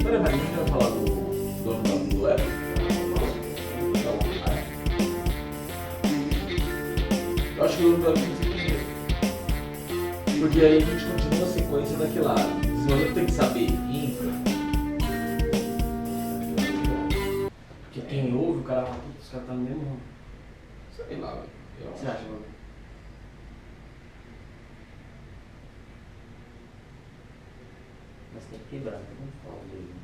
Peraí, mas a gente vai falar do dono do app? Eu acho que o dono do app tem que ser primeiro. Porque aí a gente continua a sequência daquela área. Senão eu tenho que saber infra. Porque quem ouve, o cara fala, putz, os caras tá no mesmo ramo. Sei lá, velho. O que você acha, mano? Mas tem que quebrar, não fala dele.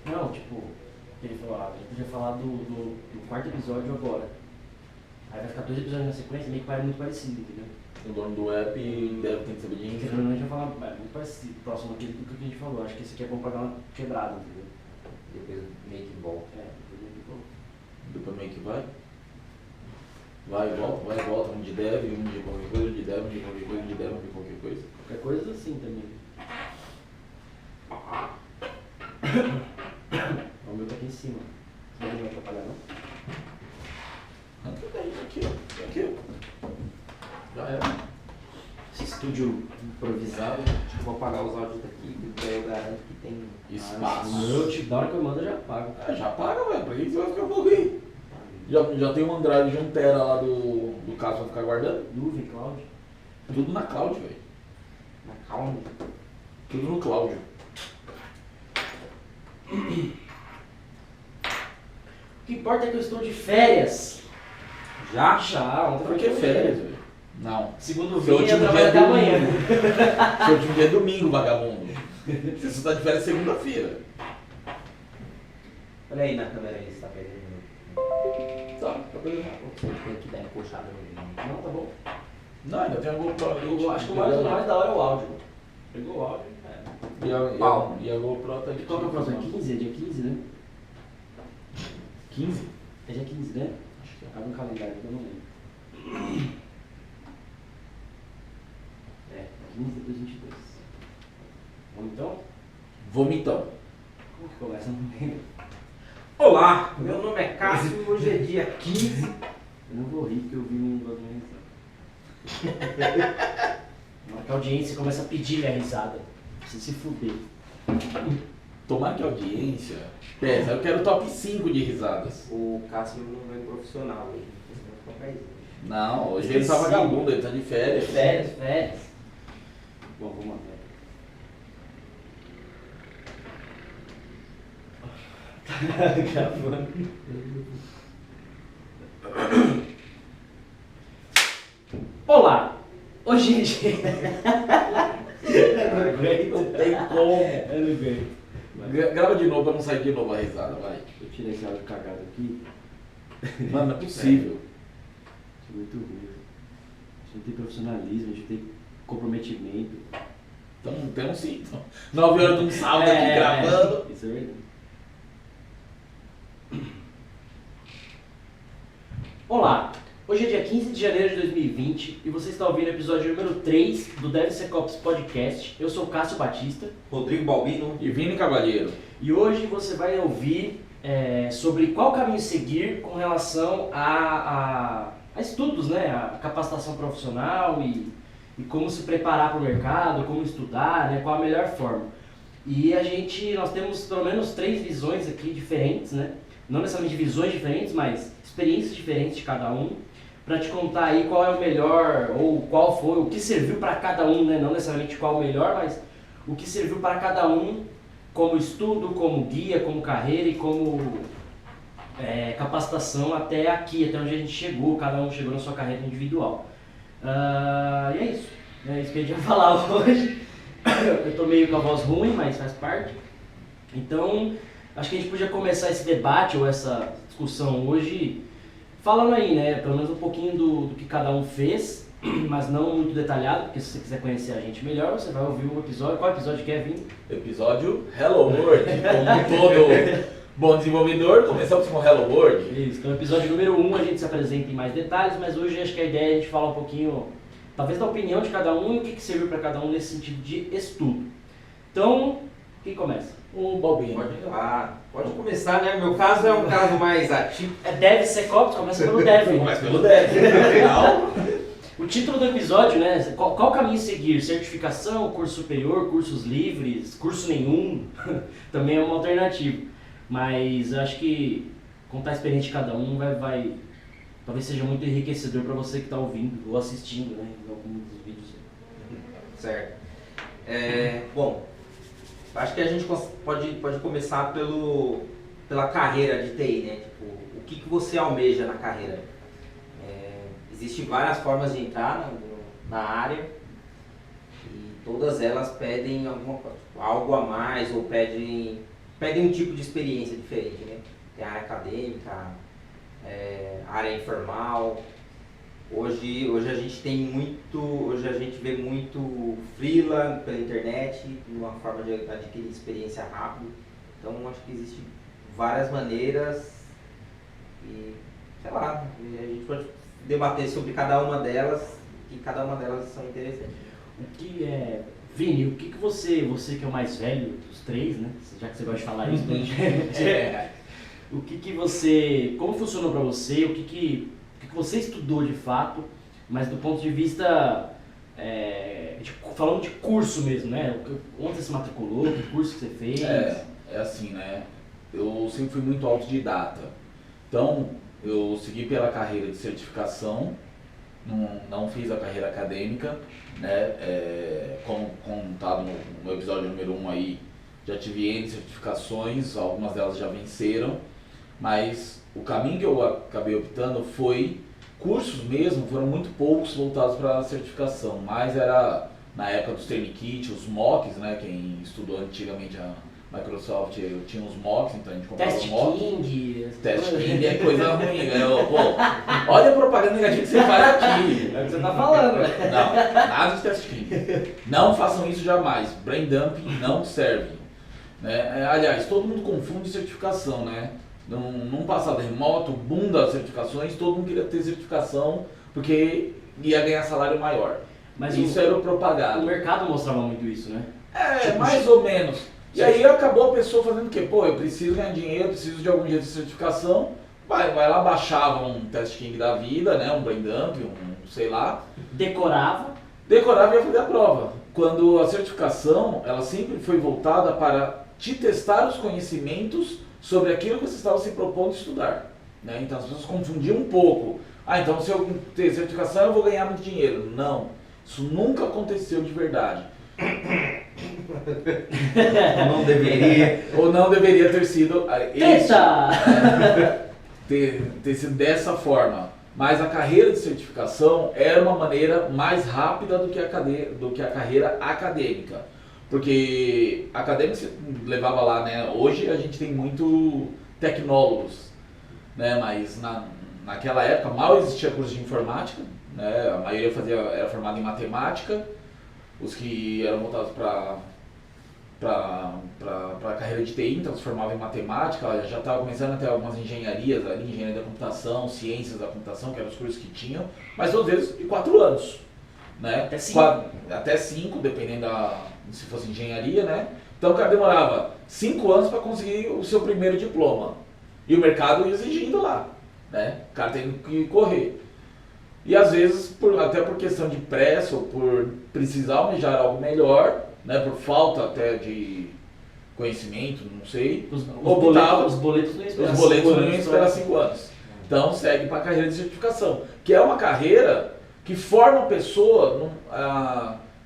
Não, tipo, ele falou, a gente podia falar do quarto episódio agora. Aí vai ficar 2 episódios na sequência, meio que vai muito parecido, entendeu? O dono do app deve ter que saber de Porque infra. geralmente vai falar muito parecido, próximo aqui do que a gente falou. Acho que esse aqui é bom pra dar uma quebrada, entendeu? Depois meio que volta. É, depois meio que volta. Depois meio que vai. Vai e volta, um de dev, um de qualquer coisa, um de dev, um de qualquer coisa, um de dev, um de qualquer coisa. Qualquer coisa assim também. O meu tá aqui em cima. Você não vai atrapalhar, não? Tudo bem, aqui ó, aqui ó. Já era. Esse estúdio improvisado. Vou apagar os áudios daqui, porque eu garanto que tem Espaço. O meu, tipo, da hora que eu mando, eu já apago. Já paga, velho. Pra que você vai ficar um pouco aí? Já tem um Android de 1 tera lá do caso pra ficar guardando? Nuvem, cloud. Tudo na cloud, velho. na calma. Tudo no cloud. O que importa é que eu estou de férias. Já? Já, ontem Por que férias, velho? Não. Segundo o Seu Vini, eu último trabalho dia até é amanhã. Seu último dia é domingo, vagabundo. Você só tá de férias segunda-feira. Olha aí na câmera aí, se tá pegando. Tá, tá pegando. Você tem que dar encoxada no vídeo. Não, tá bom. Não, ainda tem a GoPro ali. Eu acho que o mais da hora é o áudio. Pegou o áudio. E a GoPro tá ali. Qual que é o próximo? 15? É dia 15, né? 15? É dia 15, né? Acho que é. Abre um calendário que eu não lembro. É, 15 de 2022. Vamos então? Vomitão. Como que começa? Eu não lembro. Olá, meu nome é Cássio, hoje é dia 15. Eu não vou rir porque eu vi um bagulho. Na hora que a audiência começa a pedir minha risada. Precisa se fuder. Tomara que a audiência pesa. Eu quero top 5 de risadas. O Cássio não é profissional hoje, senão fica um país. Não, hoje ele tá vagabundo, ele tá de férias. Férias. Bom, vamos lá. Gravando. Olá! Hoje é dia. Eu não aguento. Não tem como. Eu não aguento. Grava de novo pra não sair de novo a risada, vai. Eu tirei esse áudio cagado aqui. Mano, não é possível. Isso é muito ruim. A gente tem profissionalismo, a gente tem comprometimento. Então, temos sim. 9 horas de um sábado aqui gravando. Isso é verdade. Olá! Hoje é dia 15 de janeiro de 2020 e você está ouvindo o episódio número 3 do DevSecOps Podcast. Eu sou o Cássio Batista. Rodrigo Balbino. E Vini Cavalheiro. E hoje você vai ouvir sobre qual caminho seguir com relação a estudos, né? A capacitação profissional e como se preparar para o mercado, como estudar, né? Qual a melhor forma. E nós temos pelo menos 3 visões aqui diferentes, né? Não necessariamente visões diferentes, mas experiências diferentes de cada um, para te contar aí qual é o melhor, ou qual foi, o que serviu para cada um, né? Não necessariamente qual o melhor, mas o que serviu para cada um como estudo, como guia, como carreira e como capacitação até aqui, até onde a gente chegou, cada um chegou na sua carreira individual. E é isso que a gente vai falar hoje. Eu tô meio com a voz ruim, mas faz parte. Então, acho que a gente podia começar esse debate ou essa discussão hoje falando aí, né, pelo menos um pouquinho do que cada um fez, mas não muito detalhado, porque se você quiser conhecer a gente melhor, você vai ouvir o episódio. Qual episódio que é, Vini? Episódio Hello World. Como todo bom desenvolvedor, começamos com Hello World. Isso, então episódio número 1 a gente se apresenta em mais detalhes, mas hoje acho que a ideia é a gente falar um pouquinho, talvez da opinião de cada um e o que serviu para cada um nesse sentido de estudo. Então, quem começa? O Balbino. Pode começar, né? Meu caso é um caso mais atípico. É DevSecOps, começa pelo Dev. Começa pelo Dev. Afinal, O O título do episódio, né? Qual caminho seguir? Certificação, curso superior, cursos livres, curso nenhum, também é uma alternativa. Mas eu acho que contar a experiência de cada um vai talvez seja muito enriquecedor para você que está ouvindo ou assistindo, né, em alguns dos vídeos. Certo. Bom, acho que a gente pode começar pela carreira de TI, né? Tipo, o que você almeja na carreira? Existem várias formas de entrar na área e todas elas pedem algo a mais ou pedem um tipo de experiência diferente, né? Tem a área acadêmica, área informal. Hoje a gente vê muito freela pela internet, uma forma de adquirir experiência rápido. Então acho que existem várias maneiras e, sei lá, a gente pode debater sobre cada uma delas, que cada uma delas são interessantes. Vini, o que você que é o mais velho dos três, né? Já que você gosta de falar isso, como funcionou para você, o que você estudou de fato, mas do ponto de vista, falando de curso mesmo, né? Onde você se matriculou, que curso que você fez? É assim, né? Eu sempre fui muito autodidata. Então, eu segui pela carreira de certificação, não fiz a carreira acadêmica, né? Como contado no episódio número 1 aí, já tive N certificações, algumas delas já venceram, mas o caminho que eu acabei optando foi cursos mesmo, foram muito poucos voltados para a certificação, mas era na época dos training kits, os mocks, né? Quem estudou antigamente a Microsoft, eu tinha os mocks, então a gente comprava Test mock. King. Test King é coisa ruim, né? Pô, olha a propaganda negativa que você faz aqui. É o que você tá falando. Não, nada de Test King. Não façam isso jamais. Brain dump não serve. Né? Aliás, todo mundo confunde certificação, né? Num passado remoto, boom das certificações, todo mundo queria ter certificação porque ia ganhar salário maior. Mas isso era o propagado. O mercado mostrava muito isso, né? Mais ou menos. E aí acabou a pessoa fazendo o quê? Pô, eu preciso ganhar dinheiro, eu preciso de algum jeito de certificação. Vai lá, baixava um Test King da vida, né? Um Brain Dump, sei lá. Decorava E ia fazer a prova. Quando a certificação, ela sempre foi voltada para te testar os conhecimentos sobre aquilo que você estava se propondo estudar. Né? Então as pessoas confundiam um pouco. Então se eu ter certificação eu vou ganhar muito dinheiro. Não, isso nunca aconteceu de verdade. Ou não deveria ter sido ter sido dessa forma. Mas a carreira de certificação era uma maneira mais rápida do que a carreira acadêmica. Porque a acadêmica você levava lá, né? Hoje a gente tem muito tecnólogos, né? Mas naquela época mal existia curso de informática, né? A maioria era formada em matemática. Os que eram voltados para a carreira de TI, então se formavam em matemática, já estava começando a ter algumas engenharias ali, engenharia da computação, ciências da computação, que eram os cursos que tinham, mas todos eles de 4 anos. Né? Até 5, dependendo se fosse engenharia, né? Então o cara demorava 5 anos para conseguir o seu primeiro diploma. E o mercado exigindo lá, né? O cara tem que correr. E às vezes, até por questão de pressa ou por precisar almejar algo melhor, né? Por falta até de conhecimento, não sei. Os boletos não iam esperar 5 anos. Então segue para a carreira de certificação, que é uma carreira que forma a pessoa,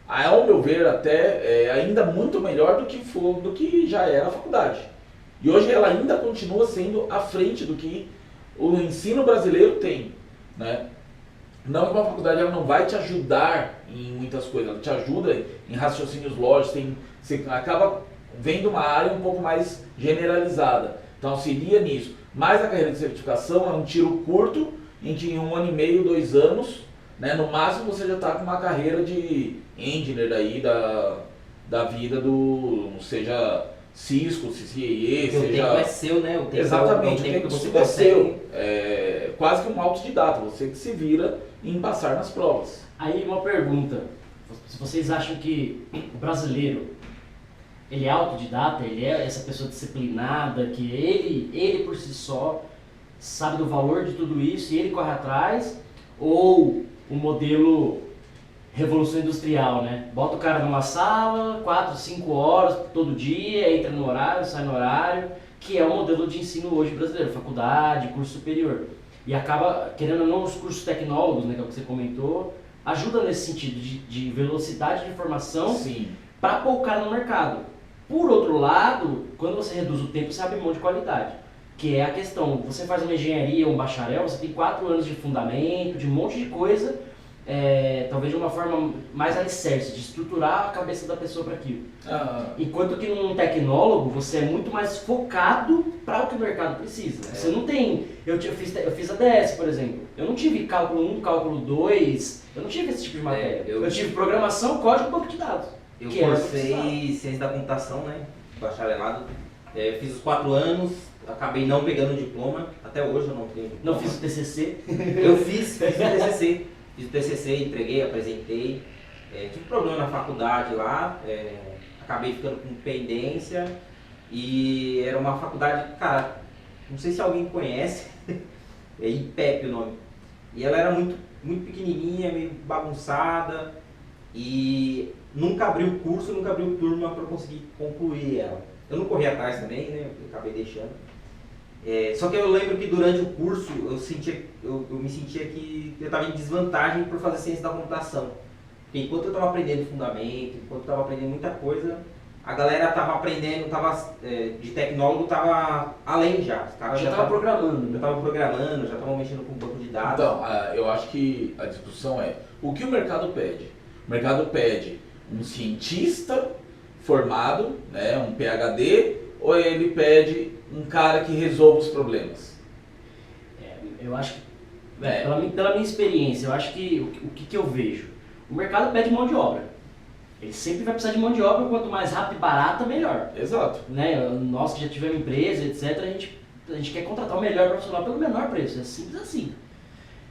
ao meu ver, até ainda muito melhor do que já era a faculdade. E hoje ela ainda continua sendo à frente do que o ensino brasileiro tem. Né? Não que uma faculdade ela não vai te ajudar em muitas coisas, ela te ajuda em raciocínios lógicos, você acaba vendo uma área um pouco mais generalizada. Então auxilia nisso. Mas a carreira de certificação é um tiro curto, em que em 1 ano e meio, 2 anos, né, no máximo você já está com uma carreira de engineer daí, da vida seja Cisco, CCIE, seja... O tempo é seu, né? Exatamente, o tempo que você é seu. É quase que um autodidata, você que se vira em passar nas provas. Aí uma pergunta, se vocês acham que o brasileiro, ele é autodidata, ele é essa pessoa disciplinada, que ele por si só sabe do valor de tudo isso e ele corre atrás, ou o modelo revolução industrial, né? Bota o cara numa sala, 4, 5 horas todo dia, entra no horário, sai no horário, que é o modelo de ensino hoje brasileiro, faculdade, curso superior. E acaba, querendo ou não, os cursos tecnólogos, né, que é o que você comentou, ajuda nesse sentido de velocidade de informação para pôr o cara no mercado. Por outro lado, quando você reduz o tempo, você abre mão de qualidade. Que é a questão, você faz uma engenharia, um bacharel, você tem 4 anos de fundamento, de um monte de coisa, talvez de uma forma mais alicerce, de estruturar a cabeça da pessoa para aquilo. Enquanto que num tecnólogo, você é muito mais focado para o que o mercado precisa. Você não tem... Eu fiz a DS, por exemplo. Eu não tive cálculo 1, cálculo 2, eu não tive esse tipo de matéria. Eu tive programação, código e banco de dados. Eu cursei ciência da computação, né? Bacharelado. Fiz os 4 anos, acabei não pegando o diploma. Até hoje eu não tenho diploma. Não fiz o TCC? Eu fiz o TCC. Fiz o TCC, entreguei, apresentei. Tive problema na faculdade lá. Acabei ficando com pendência. E era uma faculdade, cara, não sei se alguém conhece. É IPEP o nome. E ela era muito, muito pequenininha, meio bagunçada. E nunca abriu curso, nunca abriu turma para conseguir concluir ela. Eu não corri atrás também, né? Eu acabei deixando. Só que eu lembro que durante o curso eu me sentia que eu estava em desvantagem por fazer ciência da computação. Porque enquanto eu estava aprendendo fundamento, enquanto eu estava aprendendo muita coisa, a galera estava aprendendo, de tecnólogo estava além já. Os caras já estava programando. Já estavam programando, já estavam mexendo com banco de dados. Então, eu acho que a discussão é o que o mercado pede. O mercado pede um cientista formado, né, um PhD, ou ele pede um cara que resolva os problemas? Eu acho que, pela minha experiência, eu acho que o que eu vejo? O mercado pede mão de obra. Ele sempre vai precisar de mão de obra, quanto mais rápido e barata, melhor. Exato. Né? Nós que já tivemos empresa, etc., a gente quer contratar o melhor profissional pelo menor preço, é simples assim.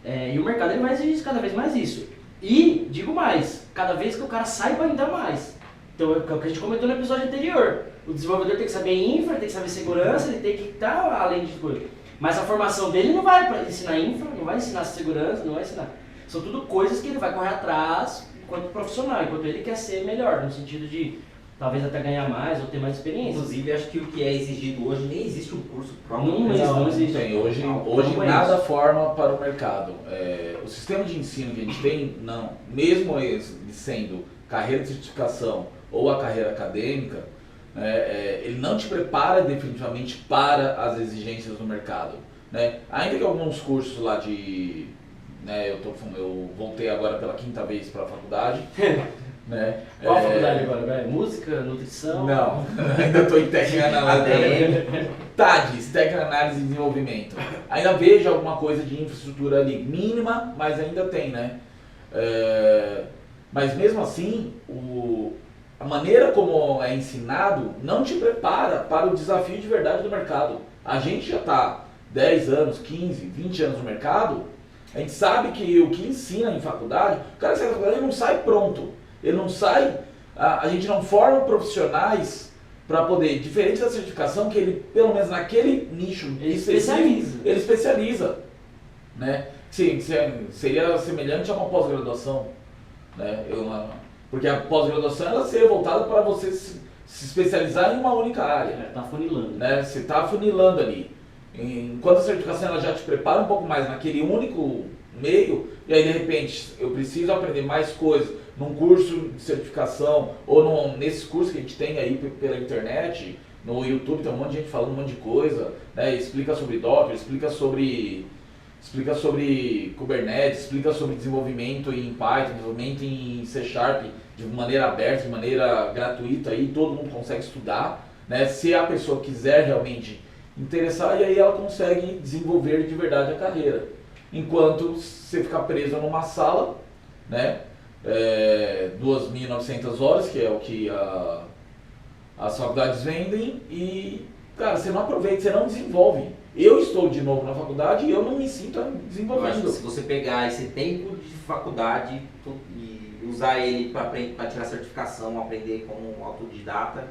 E o mercado ele vai exigir cada vez mais isso. E, digo mais, cada vez que o cara saiba ainda mais. Então, é o que a gente comentou no episódio anterior. O desenvolvedor tem que saber infra, tem que saber segurança, ele tem que estar além de coisa. Mas a formação dele não vai ensinar infra, não vai ensinar segurança, não vai ensinar. São tudo coisas que ele vai correr atrás enquanto profissional, enquanto ele quer ser melhor, no sentido de talvez até ganhar mais ou ter mais experiência. Inclusive, acho que o que é exigido hoje, nem existe um curso próprio. Não existe. Tem. Hoje nada forma para o mercado. O sistema de ensino que a gente tem, não. Mesmo sendo carreira de certificação ou a carreira acadêmica, ele não te prepara definitivamente para as exigências do mercado. Né? Ainda que alguns cursos lá de... eu voltei agora pela 5ª vez para a faculdade. Né? Qual a faculdade agora? Música, nutrição? Não, ainda estou em técnica análise. TADES, técnica análise e desenvolvimento. Ainda vejo alguma coisa de infraestrutura ali, mínima, mas ainda tem, né? Mas mesmo assim, a maneira como é ensinado não te prepara para o desafio de verdade do mercado. A gente já está 10 anos, 15, 20 anos no mercado, a gente sabe que o que ensina em faculdade, o cara que sai da faculdade ele não sai pronto. Ele não sai, a gente não forma profissionais para poder, diferente da certificação, que ele, pelo menos naquele nicho, ele especializa. Né? Sim, seria semelhante a uma pós-graduação. Né? Porque a pós-graduação ela seria voltada para você se especializar em uma única área. Está funilando. Né? Você está funilando ali. Enquanto a certificação ela já te prepara um pouco mais naquele único meio, e aí de repente eu preciso aprender mais coisas num curso de certificação ou nesses cursos que a gente tem aí pela internet, no YouTube tem um monte de gente falando um monte de coisa, né? Explica sobre Docker, explica sobre Kubernetes, explica sobre desenvolvimento em Python, desenvolvimento em C# de maneira aberta, de maneira gratuita, aí todo mundo consegue estudar, né? Se a pessoa quiser realmente interessar, e aí ela consegue desenvolver de verdade a carreira. Enquanto você ficar preso numa sala, né? 2.900 horas, que é o que as faculdades vendem, e, cara, você não aproveita, você não desenvolve. Eu estou de novo na faculdade e eu não me sinto desenvolvendo. Se você pegar esse tempo de faculdade e usar ele para tirar certificação, aprender como autodidata,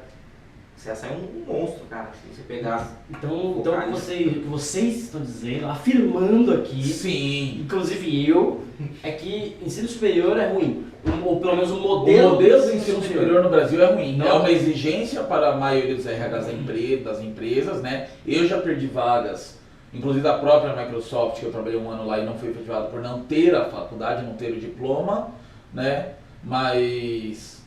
você ia sair um monstro, cara, se você pegasse. Então o que vocês estão dizendo, afirmando aqui, Sim. inclusive eu, é que ensino superior é ruim. Ou pelo menos o O modelo modelo do ensino superior no Brasil é ruim. Não. É uma exigência para a maioria dos RHs das empresas, né? Eu já perdi vagas, inclusive da própria Microsoft, que eu trabalhei um ano lá e não fui efetivado por não ter a faculdade, não ter o diploma, né? Mas,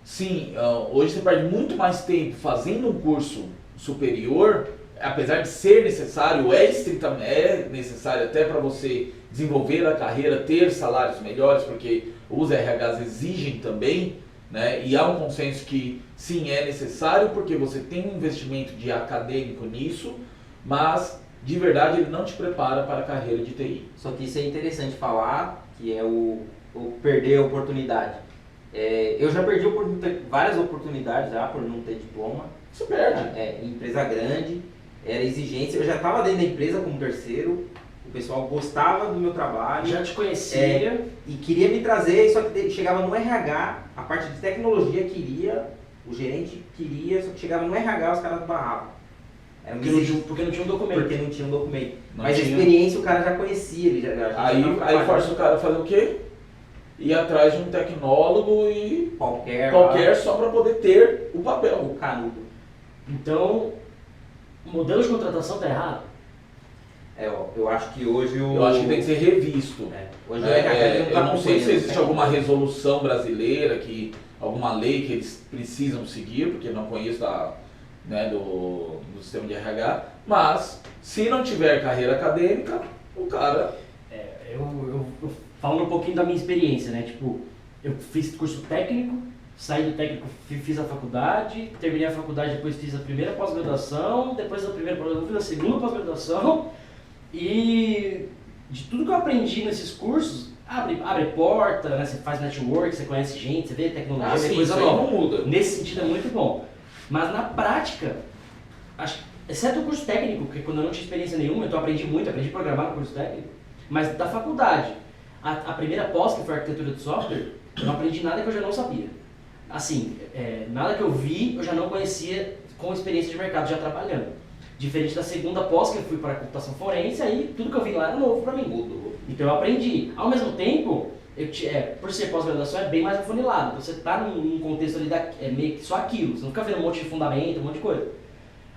sim, hoje você perde muito mais tempo fazendo um curso superior, apesar de ser necessário, é necessário até para você desenvolver a carreira, ter salários melhores, porque os RHs exigem também, né? E há um consenso que sim, é necessário porque você tem um investimento de acadêmico nisso, mas de verdade ele não te prepara para a carreira de TI. Só que isso é interessante falar, que é o perder a oportunidade. Eu já perdi várias oportunidades já por não ter diploma. Você perde. Empresa grande, era exigência. Eu já estava dentro da empresa como terceiro, o pessoal gostava do meu trabalho. Já te conhecia. E queria me trazer, só que chegava no RH, a parte de tecnologia queria, o gerente queria, só que chegava no RH os caras barravam. Porque não tinha um documento. Porque não tinha um documento. Não Mas tinha. a experiência o cara já conhecia, ele já Aí força o cara a fazer o quê? Ir atrás de um tecnólogo e qualquer só para poder ter o papel. o canudo. Então, o modelo de contratação está errado? Eu acho que hoje Eu acho que tem que ser revisto. Hoje Eu não sei se existe alguma resolução brasileira, alguma lei que eles precisam seguir, porque eu não conheço do sistema de RH, mas se não tiver carreira acadêmica, o cara... Eu falando um pouquinho da minha experiência, né? Tipo, eu fiz curso técnico, saí do técnico, fiz a faculdade, terminei a faculdade, depois fiz a primeira pós-graduação, depois da primeira pós-graduação fiz a segunda pós-graduação, e de tudo que eu aprendi nesses cursos, abre porta, né? Você faz network, você conhece gente, você vê tecnologia, vê coisa isso aí nova. não muda. Nesse sentido é muito bom. Mas na prática, exceto o curso técnico, porque quando eu não tinha experiência nenhuma, então eu aprendi muito, aprendi a programar no curso técnico, mas da faculdade, a primeira pós, que foi a arquitetura de software, eu não aprendi nada que eu já não sabia. Assim, nada que eu vi, eu já não conhecia com experiência de mercado, já trabalhando. Diferente da segunda pós, que eu fui para a computação forense, aí tudo que eu vi lá era novo para mim. Mudou. Então eu aprendi. Ao mesmo tempo, por ser pós-graduação, é bem mais afunilado. Você está num contexto ali, meio que só aquilo. Você não fica vendo um monte de fundamento, um monte de coisa.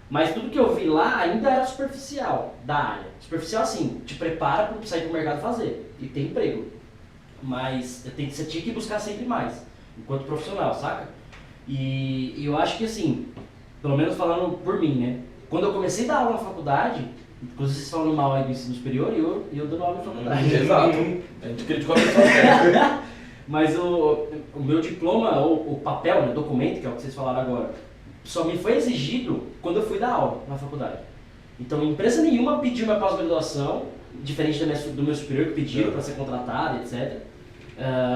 Mas tudo que eu vi lá ainda era superficial da área. Superficial assim, te prepara para sair pro mercado fazer e ter emprego. Mas você tinha que buscar sempre mais, enquanto profissional, saca? E eu acho que assim, pelo menos falando por mim, né? Quando eu comecei a dar aula na faculdade, inclusive vocês falando mal aí do ensino superior e eu dando aula na faculdade. Exato. A gente criticou a pessoa certa. Mas o meu diploma, o papel, né, documento, que é o que vocês falaram agora, só me foi exigido quando eu fui dar aula na faculdade. Então, empresa nenhuma pediu minha pós-graduação, diferente do meu superior que pediu para ser contratado, etc.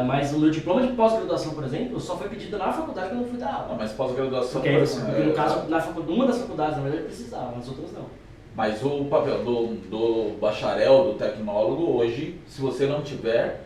Mas o meu diploma de pós-graduação, por exemplo, só foi pedido na faculdade quando eu fui dar aula. Mas pós-graduação... Porque no caso, uma das faculdades, na verdade, precisava, nas outras não. Mas o papel do bacharel, do tecnólogo, hoje, se você não tiver,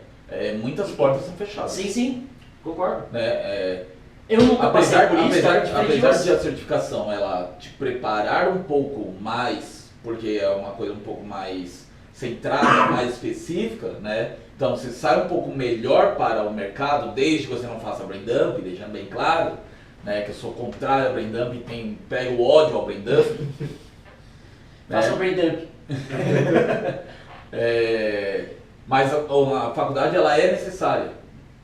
muitas portas são fechadas. Sim, concordo. Né? Eu nunca passei por isso, apesar de a certificação ela te preparar um pouco mais, porque é uma coisa um pouco mais centrada, mais específica, né? Então você sai um pouco melhor para o mercado, desde que você não faça brain dump, deixando bem claro, né? Que eu sou contrário ao brain dump e pego ódio ao brain dump. Faça o brain dump. Mas a faculdade ela é necessária,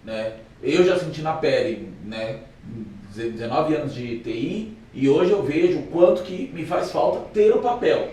né? Eu já senti na pele, né? 19 anos de TI e hoje eu vejo o quanto que me faz falta ter o papel.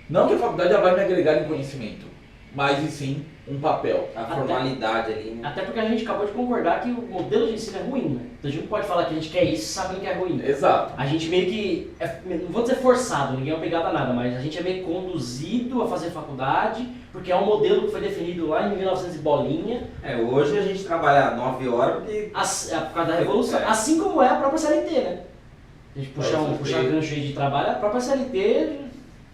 Não que a faculdade ela vai me agregar em conhecimento, mas e sim um papel. A formalidade ali, né? Até porque a gente acabou de concordar que o modelo de ensino é ruim, né? Então a gente não pode falar que a gente quer isso sabendo que é ruim. Exato. A gente meio que, não vou dizer forçado, ninguém é obrigado a nada, mas a gente é meio conduzido a fazer faculdade, porque é um modelo que foi definido lá em 1900 e bolinha. Hoje a gente trabalha 9 horas porque... Por causa da Revolução, assim como é a própria CLT, né? A gente puxar um gancho aí de trabalho, a própria CLT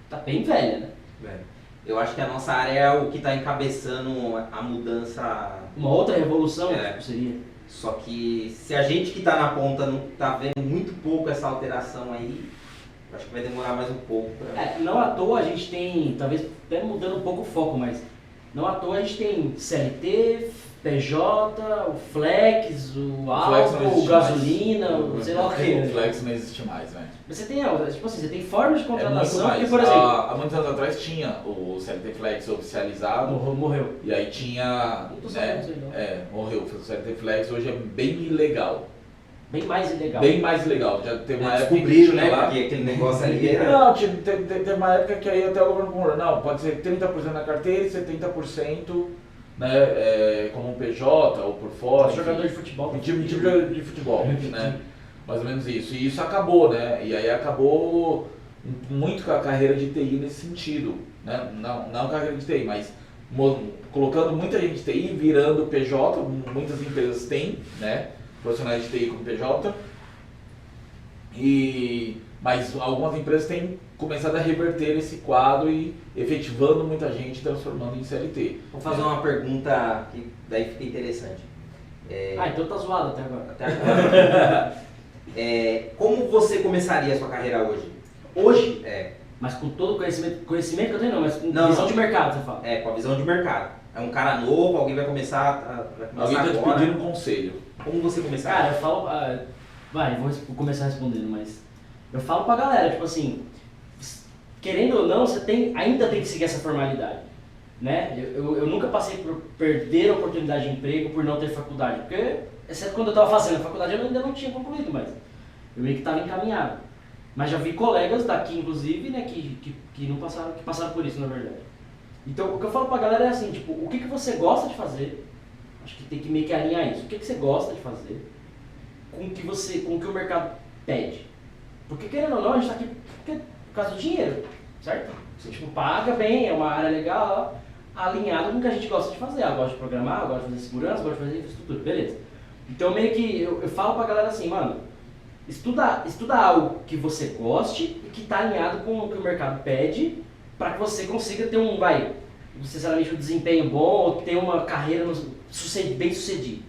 tá bem velha, né? Eu acho que a nossa área é o que está encabeçando a mudança. Uma outra revolução seria? Só que se a gente que está na ponta não está vendo muito pouco essa alteração aí, acho que vai demorar mais um pouco. Não à toa a gente tem, talvez até mudando um pouco o foco, mas não à toa a gente tem CLT, PJ, o Flex, o álcool, o gasolina, o sei lá o que. O Flex não existe mais, velho. Você tem, tipo assim, você tem formas de É muito contratação mais. que, por exemplo... Há muitos anos atrás tinha o CLT Flex oficializado. Morreu. E aí tinha... Não tô sabendo disso aí, não. Morreu. O CLT Flex hoje é bem ilegal. Bem mais ilegal. Bem mais legal. Já teve uma época que Descobriram, tinha né? lá... Porque aquele negócio ali era... Não, teve uma época que aí até o governo falou, não, pode ser 30% na carteira e 70%, né, como um PJ ou por fora. Jogador de futebol. Time de futebol, né? Mais ou menos isso. E isso acabou, né? E aí acabou muito com a carreira de TI nesse sentido, né? Não a carreira de TI, mas colocando muita gente de TI, virando PJ, muitas empresas têm, né? Profissionais de TI como PJ. Mas algumas empresas têm começado a reverter esse quadro e efetivando muita gente, transformando em CLT. Vou fazer uma pergunta que daí fica interessante. Então tá zoado até agora. Até agora. Como você começaria a sua carreira hoje? Hoje? É. Mas com todo o conhecimento que eu tenho não, mas com Não, visão não. de mercado, você fala. Com a visão de mercado. É um cara novo, alguém vai começar Alguém está te agora. pedindo um conselho. Como você começaria? Cara, eu falo... vou começar respondendo, mas... Eu falo pra galera, tipo assim... Querendo ou não, você ainda tem que seguir essa formalidade. Né? Eu nunca passei por perder a oportunidade de emprego por não ter faculdade. Porque, exceto quando eu estava fazendo a faculdade, eu ainda não tinha concluído, mas eu meio que estava encaminhado. Mas já vi colegas daqui, inclusive, né, que não passaram, que passaram por isso, na verdade. Então, o que eu falo pra galera é assim, tipo, o que você gosta de fazer? Acho que tem que meio que alinhar isso. O que você gosta de fazer com o que o mercado pede? Porque, querendo ou não, a gente está aqui por causa do dinheiro, certo? Você, tipo, paga bem, é uma área legal, alinhado com o que a gente gosta de fazer. Eu gosto de programar, eu gosto de fazer segurança, eu gosto de fazer infraestrutura, beleza. Então, meio que eu falo pra galera assim, mano, estuda algo que você goste e que está alinhado com o que o mercado pede para que você consiga ter necessariamente um desempenho bom ou ter uma carreira bem sucedida.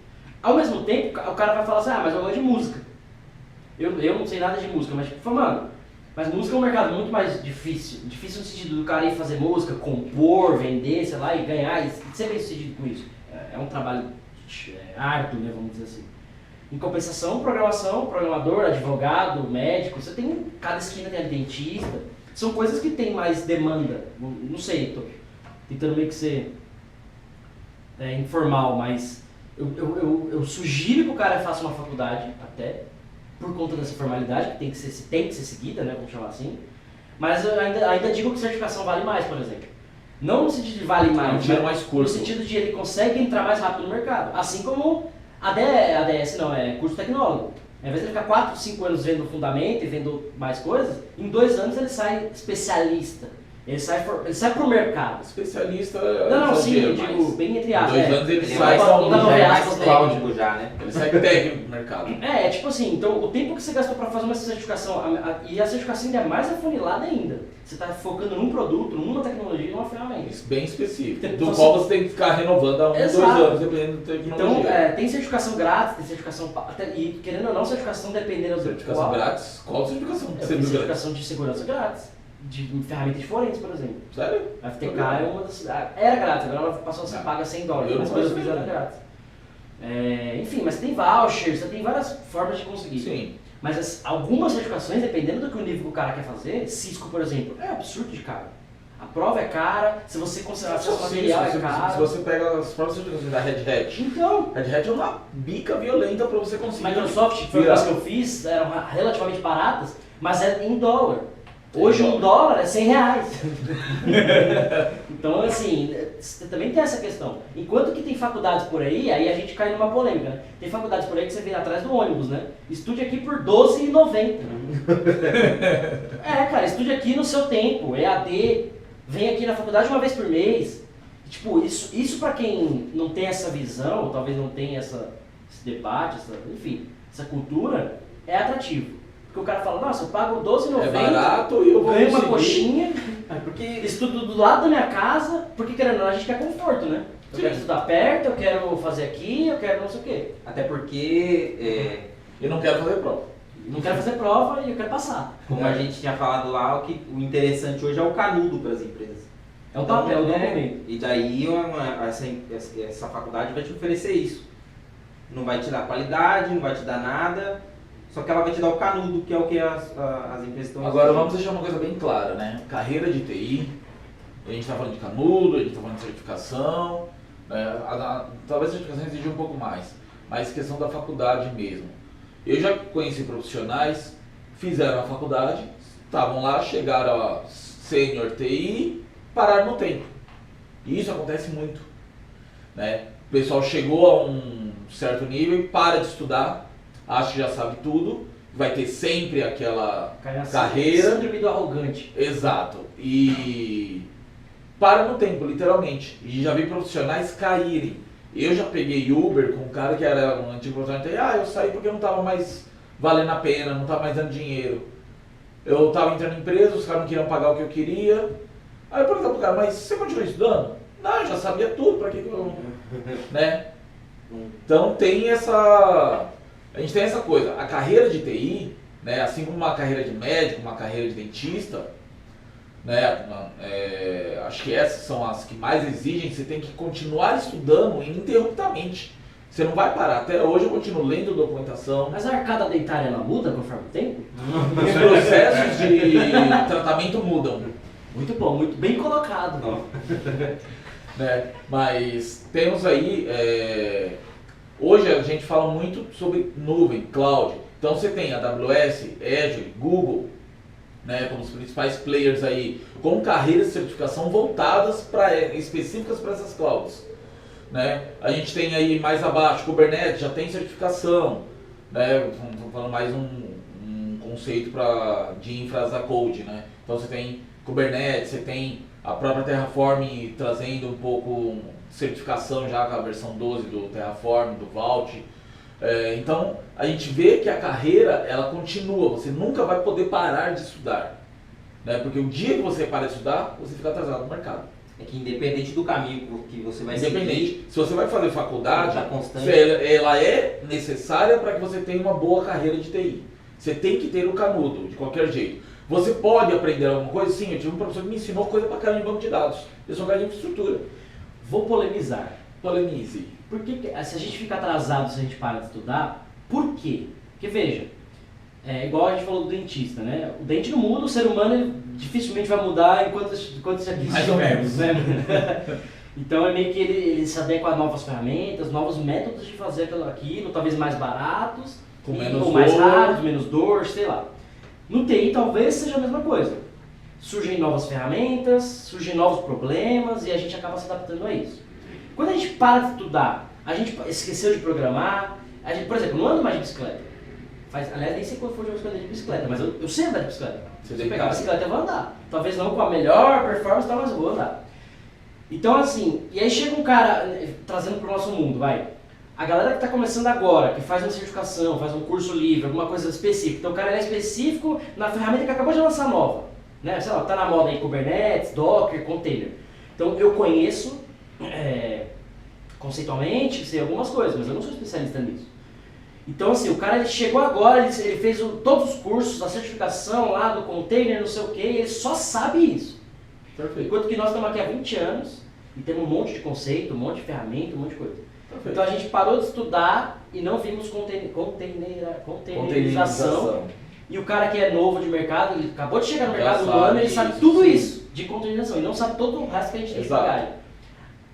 Ao mesmo tempo, o cara vai falar assim, mas eu gosto de música. Eu não sei nada de música, mas tipo, mano, mas música é um mercado muito mais difícil. Difícil no sentido do cara ir fazer música, compor, vender, sei lá, e ganhar e ser bem sucedido com isso. É um trabalho árduo, né, vamos dizer assim. Em compensação, programação, programador, advogado, médico, você tem, cada esquina tem dentista, são coisas que tem mais demanda, não sei, tô tentando meio que ser informal, mas eu sugiro que o cara faça uma faculdade até, por conta dessa formalidade, que tem que ser seguida, né, vamos chamar assim, mas eu ainda digo que certificação vale mais, por exemplo. Não no sentido de vale mais, mas mais curto. No sentido de ele consegue entrar mais rápido no mercado, assim como ADS não, é curso tecnólogo. Ao invés de ele ficar 4, 5 anos vendo fundamento e vendo mais coisas, em 2 anos ele sai especialista. Ele sai pro mercado. Especialista Não, sim, eu digo, bem entre aspas. 2 anos ele sai não dá pra ver mais aspas técnico já, né? Ele sai técnico no mercado. Tipo assim, então o tempo que você gastou para fazer uma certificação, e a certificação ainda é mais afunilada ainda. Você está focando num produto, numa tecnologia, numa ferramenta. Isso bem específico. Então, Do qual você tem que ficar renovando há 1, 2 anos, dependendo da tecnologia. Então, tem certificação grátis, tem certificação... E querendo ou não, certificação dependendo do... Certificação grátis? Qual certificação? Tem certificação de segurança grátis. De ferramentas forenses, por exemplo. Sério? A FTK é uma das... Era grátis, agora ela passou a ser paga $100. Mas quando eu fiz era grátis. Enfim, mas tem vouchers, você tem várias formas de conseguir. Sim. Mas algumas certificações, dependendo do que o nível que o cara quer fazer, Cisco, por exemplo, é absurdo de caro. A prova é cara, se você considerar acesso ao material é caro. Se você pega as próprias certificações da Red Hat, Então, Red Hat é uma bica violenta para você conseguir. Microsoft, que foi as que eu fiz, eram relativamente baratas, mas é em dólar. Hoje $1 é R$100. Então, assim, você também tem essa questão. Enquanto que tem faculdades por aí a gente cai numa polêmica, né? Tem faculdades por aí que você vê atrás do ônibus, né? Estude aqui por R$12,90. Cara, estude aqui no seu tempo, EAD, vem aqui na faculdade uma vez por mês. Tipo, isso pra quem não tem essa visão, ou talvez não tenha esse debate, enfim, essa cultura, é atrativo. Porque o cara fala, nossa, eu pago R$12,90, é barato e eu vou ganho uma conseguir. coxinha, porque estudo do lado da minha casa, porque querendo ou não, a gente quer conforto, né? Eu quero estudar perto, eu quero fazer aqui, eu quero não sei o quê. Até porque, Eu não quero fazer prova. Eu não quero fazer prova e eu quero passar. como a gente tinha falado lá, o interessante hoje é o canudo para as empresas. É o papel do Então, documento. E daí essa faculdade vai te oferecer isso. Não vai te dar qualidade, não vai te dar nada, só que ela vai te dar o canudo, que é o que as empresas estão Agora vamos deixar uma coisa bem clara, né? Carreira de TI, a gente está falando de canudo, a gente está falando de certificação, né? Talvez a certificação exija um pouco mais, mas questão da faculdade mesmo. Eu já conheci profissionais, fizeram a faculdade, estavam lá, chegaram a sênior TI, pararam no tempo. E isso acontece muito, né? O pessoal chegou a um certo nível e para de estudar, acha que já sabe tudo, vai ter sempre aquela carreira. Síndrome do arrogante. Exato. E para no tempo, literalmente. E já vi profissionais caírem. Eu já peguei Uber com um cara que era um antigo profissional e eu saí porque não estava mais valendo a pena, não estava mais dando dinheiro. Eu estava entrando em empresa, os caras não queriam pagar o que eu queria. Aí eu perguntei pro cara, mas você continua estudando? Não, eu já sabia tudo, pra que eu... né? Então tem essa... A gente tem essa coisa, a carreira de TI, né, assim como uma carreira de médico, uma carreira de dentista, né, acho que essas são as que mais exigem, você tem que continuar estudando ininterruptamente. Você não vai parar. Até hoje eu continuo lendo documentação. Mas a arcada dentária ela muda conforme o tempo? Os processos de tratamento mudam. Muito bom, muito bem colocado. Né? Mas temos aí, hoje a gente fala muito sobre nuvem, cloud. Então você tem AWS, Azure, Google, né, como os principais players aí, com carreiras de certificação voltadas específicas para essas clouds. Né? A gente tem aí mais abaixo, Kubernetes já tem certificação, né? Estamos falando mais um conceito de infra as a code, né? Então você tem Kubernetes, você tem a própria Terraform trazendo um pouco certificação já com a versão 12 do Terraform, do Vault. Então a gente vê que a carreira ela continua, você nunca vai poder parar de estudar, né? Porque o dia que você para de estudar, você fica atrasado no mercado. É que independente do caminho que você vai Independente, se você vai fazer faculdade, tá constante. ela é necessária para que você tenha uma boa carreira de TI. Você tem que ter o canudo, de qualquer jeito. Você pode aprender alguma coisa? Sim, eu tive um professor que me ensinou coisa pra caramba em banco de dados. Eu sou um cara de infraestrutura. Vou polemizar. Polemize. Por que, se a gente fica atrasado se a gente para de estudar, por quê? Porque veja, igual a gente falou do dentista, né? O dente não muda, o ser humano ele dificilmente vai mudar enquanto isso aqui Mais ou menos. né? Então é meio que ele se adequa a novas ferramentas, novos métodos de fazer aquilo, talvez mais baratos, Com menos ou mais dor. rápidos, menos dor, sei lá. No TI talvez seja a mesma coisa. Surgem novas ferramentas, surgem novos problemas e a gente acaba se adaptando a isso. Quando a gente para de estudar, a gente esqueceu de programar, a gente, por exemplo, não ando mais de bicicleta. Aliás, nem sei quando foi de bicicleta, mas eu sei andar de bicicleta. Se eu pegar a bicicleta eu vou andar. Talvez não com a melhor performance, mas eu vou andar. Então assim, e aí chega um cara, trazendo para o nosso mundo, vai. A galera que está começando agora, que faz uma certificação, faz um curso livre, alguma coisa específica. Então o cara é específico na ferramenta que acabou de lançar nova. Né? Sei lá, tá na moda aí Kubernetes, Docker, Container. Então eu conheço conceitualmente, sei algumas coisas, mas eu não sou especialista nisso. Então assim, o cara ele chegou agora, ele fez todos os cursos, a certificação lá do Container, não sei o que, ele só sabe isso. Perfeito. Enquanto que nós estamos aqui há 20 anos e temos um monte de conceito, um monte de ferramenta, um monte de coisa. Perfeito. Então a gente parou de estudar e não vimos containerização. E o cara que é novo de mercado, ele acabou de chegar no mercado no ano, ele sabe tudo isso de containerização e não sabe todo o resto que a gente tem que pagar.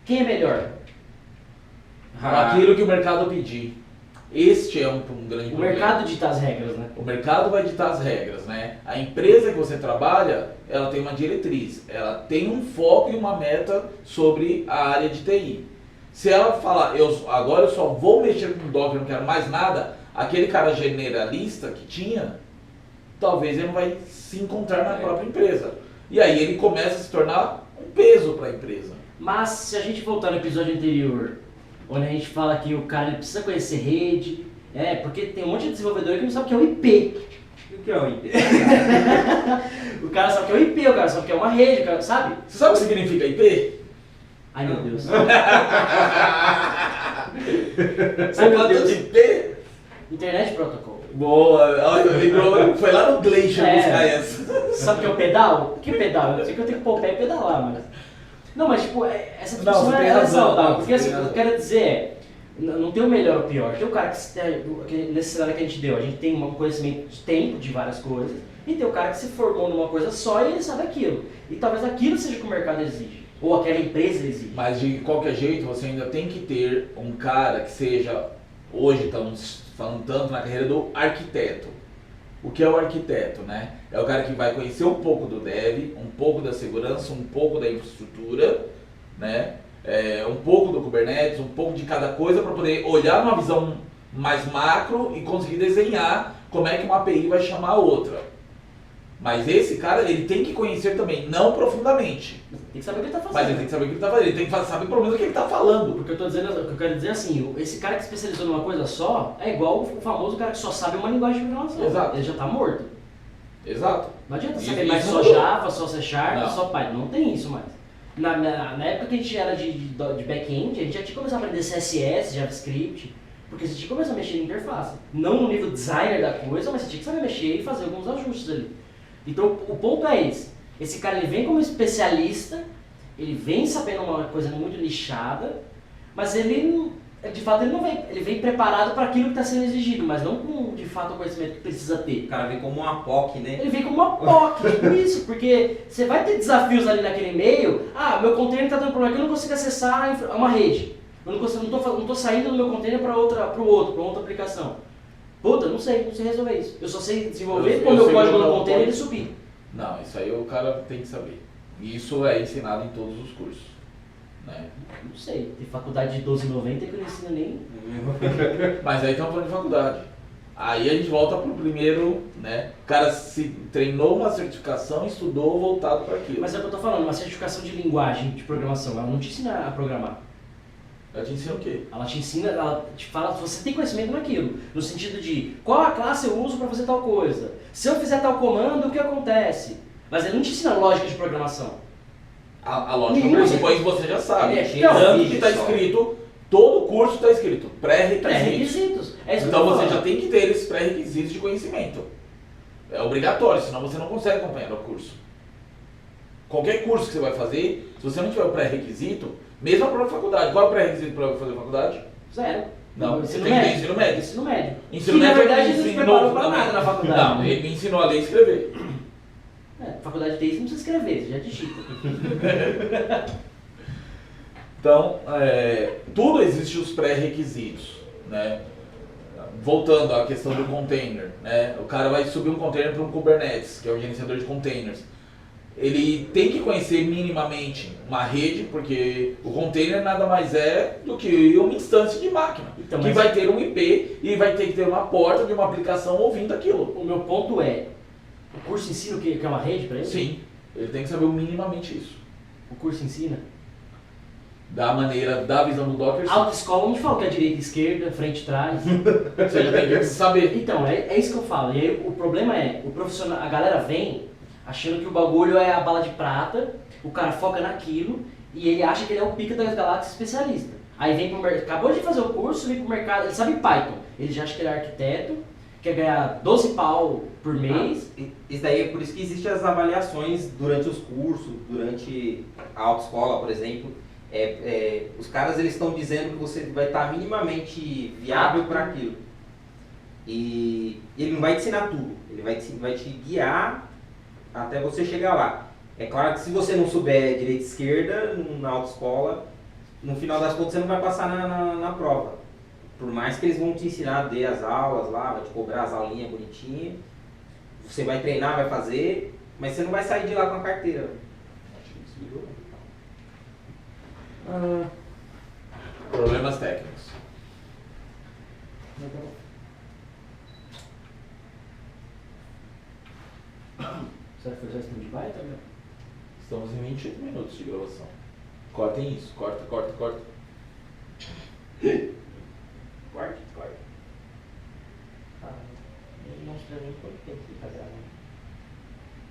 Quem é melhor? Aquilo que o mercado pedir. Este é um grande O problema. mercado dita as regras, né? O mercado vai ditar as regras, né? A empresa que você trabalha, ela tem uma diretriz, ela tem um foco e uma meta sobre a área de TI. Se ela falar, agora eu só vou mexer com Docker, não quero mais nada, aquele cara generalista que tinha, talvez ele não vai se encontrar na própria empresa. E aí ele começa a se tornar um peso para a empresa. Mas se a gente voltar no episódio anterior, onde a gente fala que o cara ele precisa conhecer rede, porque tem um monte de desenvolvedor que não sabe o que é o IP. E o que é o IP? O cara sabe o que é o IP, o cara sabe o que é uma rede, o cara sabe? Você sabe o que significa IP? Ai meu Deus. Você gosta de P? Internet Protocol. Boa, lembrou, foi lá no Glacier buscar essa. Sabe o que é o pedal? Que pedal? Eu sei que eu tenho que pôr o pé e pedalar, mas... Não, mas tipo, essa Não, discussão você tem é razão, saudável. não, Porque você assim, tem o que eu razão. quero dizer é, não tem o melhor ou o pior. Tem o cara nesse cenário que a gente deu, a gente tem um conhecimento de tempo de várias coisas, e tem o cara que se formou numa coisa só e ele sabe aquilo. E talvez aquilo seja o que o mercado exige, ou aquela empresa exige. Mas de qualquer jeito, você ainda tem que ter um cara que seja, hoje estamos falando tanto na carreira do arquiteto. O que é o arquiteto, né? É o cara que vai conhecer um pouco do dev, um pouco da segurança, um pouco da infraestrutura, né? Um pouco do Kubernetes, um pouco de cada coisa para poder olhar numa visão mais macro e conseguir desenhar como é que uma API vai chamar a outra. Mas esse cara, ele tem que conhecer também, não profundamente, Tem que saber o que ele tá fazendo. mas ele tem que saber o que ele está fazendo, ele tem que saber pelo menos o que ele está falando. Porque eu tô dizendo, o que eu quero dizer é assim, esse cara que se especializou numa coisa só é igual o famoso cara que só sabe uma linguagem de programação. Exato. Ele já tá morto. Exato. Não adianta Isso- saber mais isso só mudou. Java, só C Sharp, Não. só Python. Não tem isso mais. Na época que a gente era de back-end, a gente já tinha que começar a aprender CSS, JavaScript, porque você tinha que começar a mexer em interface. Não no nível designer da coisa, mas você tinha que saber mexer e fazer alguns ajustes ali. Então o ponto é esse. Esse cara ele vem como especialista, ele vem sabendo uma coisa muito nichada, mas ele de fato ele não vem, ele vem preparado para aquilo que está sendo exigido, mas não com de fato o conhecimento que precisa ter. O cara vem como uma POC, né? Ele vem como uma POC, tipo isso, porque você vai ter desafios ali naquele meio. Ah, meu container está dando problema que eu não consigo acessar uma rede. Eu não tô saindo do meu container para outra aplicação. Puta, não sei resolver isso. Eu só sei desenvolver quando eu o sei código que no não container pode. ele subir. Não, isso aí o cara tem que saber. E isso é ensinado em todos os cursos, né? Não sei, tem faculdade de 12,90 que não ensina nem. Mas aí estamos falando de faculdade. Aí a gente volta pro primeiro, né? O cara se treinou uma certificação, estudou voltado para aquilo. Mas é o que eu tô falando, uma certificação de linguagem de programação, ela não te ensina a programar. Ela te ensina o quê? Ela te ensina, ela te fala se você tem conhecimento naquilo, no sentido de qual a classe eu uso para fazer tal coisa. Se eu fizer tal comando, o que acontece? Mas ele não te ensina lógica de programação. A lógica Nenhuma. pressupõe que você já sabe. Ele é cheio Então, de Tanto que está só. escrito, todo curso está escrito, pré-requisitos. Pré-requisitos. É isso que Então eu tô você falando. já tem que ter esses pré-requisitos de conhecimento. É obrigatório, senão você não consegue acompanhar o curso. Qualquer curso que você vai fazer, se você não tiver o pré-requisito, mesmo a própria faculdade, qual é o pré-requisito para fazer faculdade? Zero. Não, Ensino tem que ter médio. ensino médio. Ensino médio. Ensino que na médio verdade ele ele não te ensinou preparou pra também. nada na faculdade. Não, ele me ensinou a ler e escrever. Faculdade de TI você não precisa escrever, você já digita. Então, tudo existe os pré-requisitos, né? Voltando à questão do container, né? O cara vai subir um container para um Kubernetes, que é o gerenciador de containers. Ele tem que conhecer minimamente uma rede, porque o container nada mais é do que uma instância de máquina, Então, que mas- vai ter um IP e vai ter que ter uma porta de uma aplicação ouvindo aquilo. O meu ponto é, o curso ensina o que é uma rede pra ele? Sim, ele tem que saber minimamente isso. O curso ensina? Da maneira, da visão do Docker, sim. Autoescola não te fala o que é direita e esquerda, frente e trás. Você já tem que saber. Então, é isso que eu falo. E aí, o problema é, o profissional, a galera vem achando que o bagulho é a bala de prata, o cara foca naquilo e ele acha que ele é o pica das galáxias especialista. Aí vem pro mercado, acabou de fazer o curso, vem pro mercado, ele sabe Python, ele já acha que ele é arquiteto, quer ganhar 12 pau por mês. Isso daí é por isso que existem as avaliações durante os cursos, durante a autoescola, por exemplo. Os caras eles estão dizendo que você vai estar minimamente viável para aquilo. E ele não vai te ensinar tudo, ele vai te guiar até você chegar lá. É claro que se você não souber direita e esquerda na autoescola, no final das contas você não vai passar na prova. Por mais que eles vão te ensinar, dê as aulas lá, vai te cobrar as aulinhas bonitinhas, você vai treinar, vai fazer, mas você não vai sair de lá com a carteira. Problemas técnicos. Será que foi só esse de baita, meu? Estamos em 28 minutos de gravação. Cortem isso, corta. Corte. Ele mostra nem quanto tempo que tá gravando.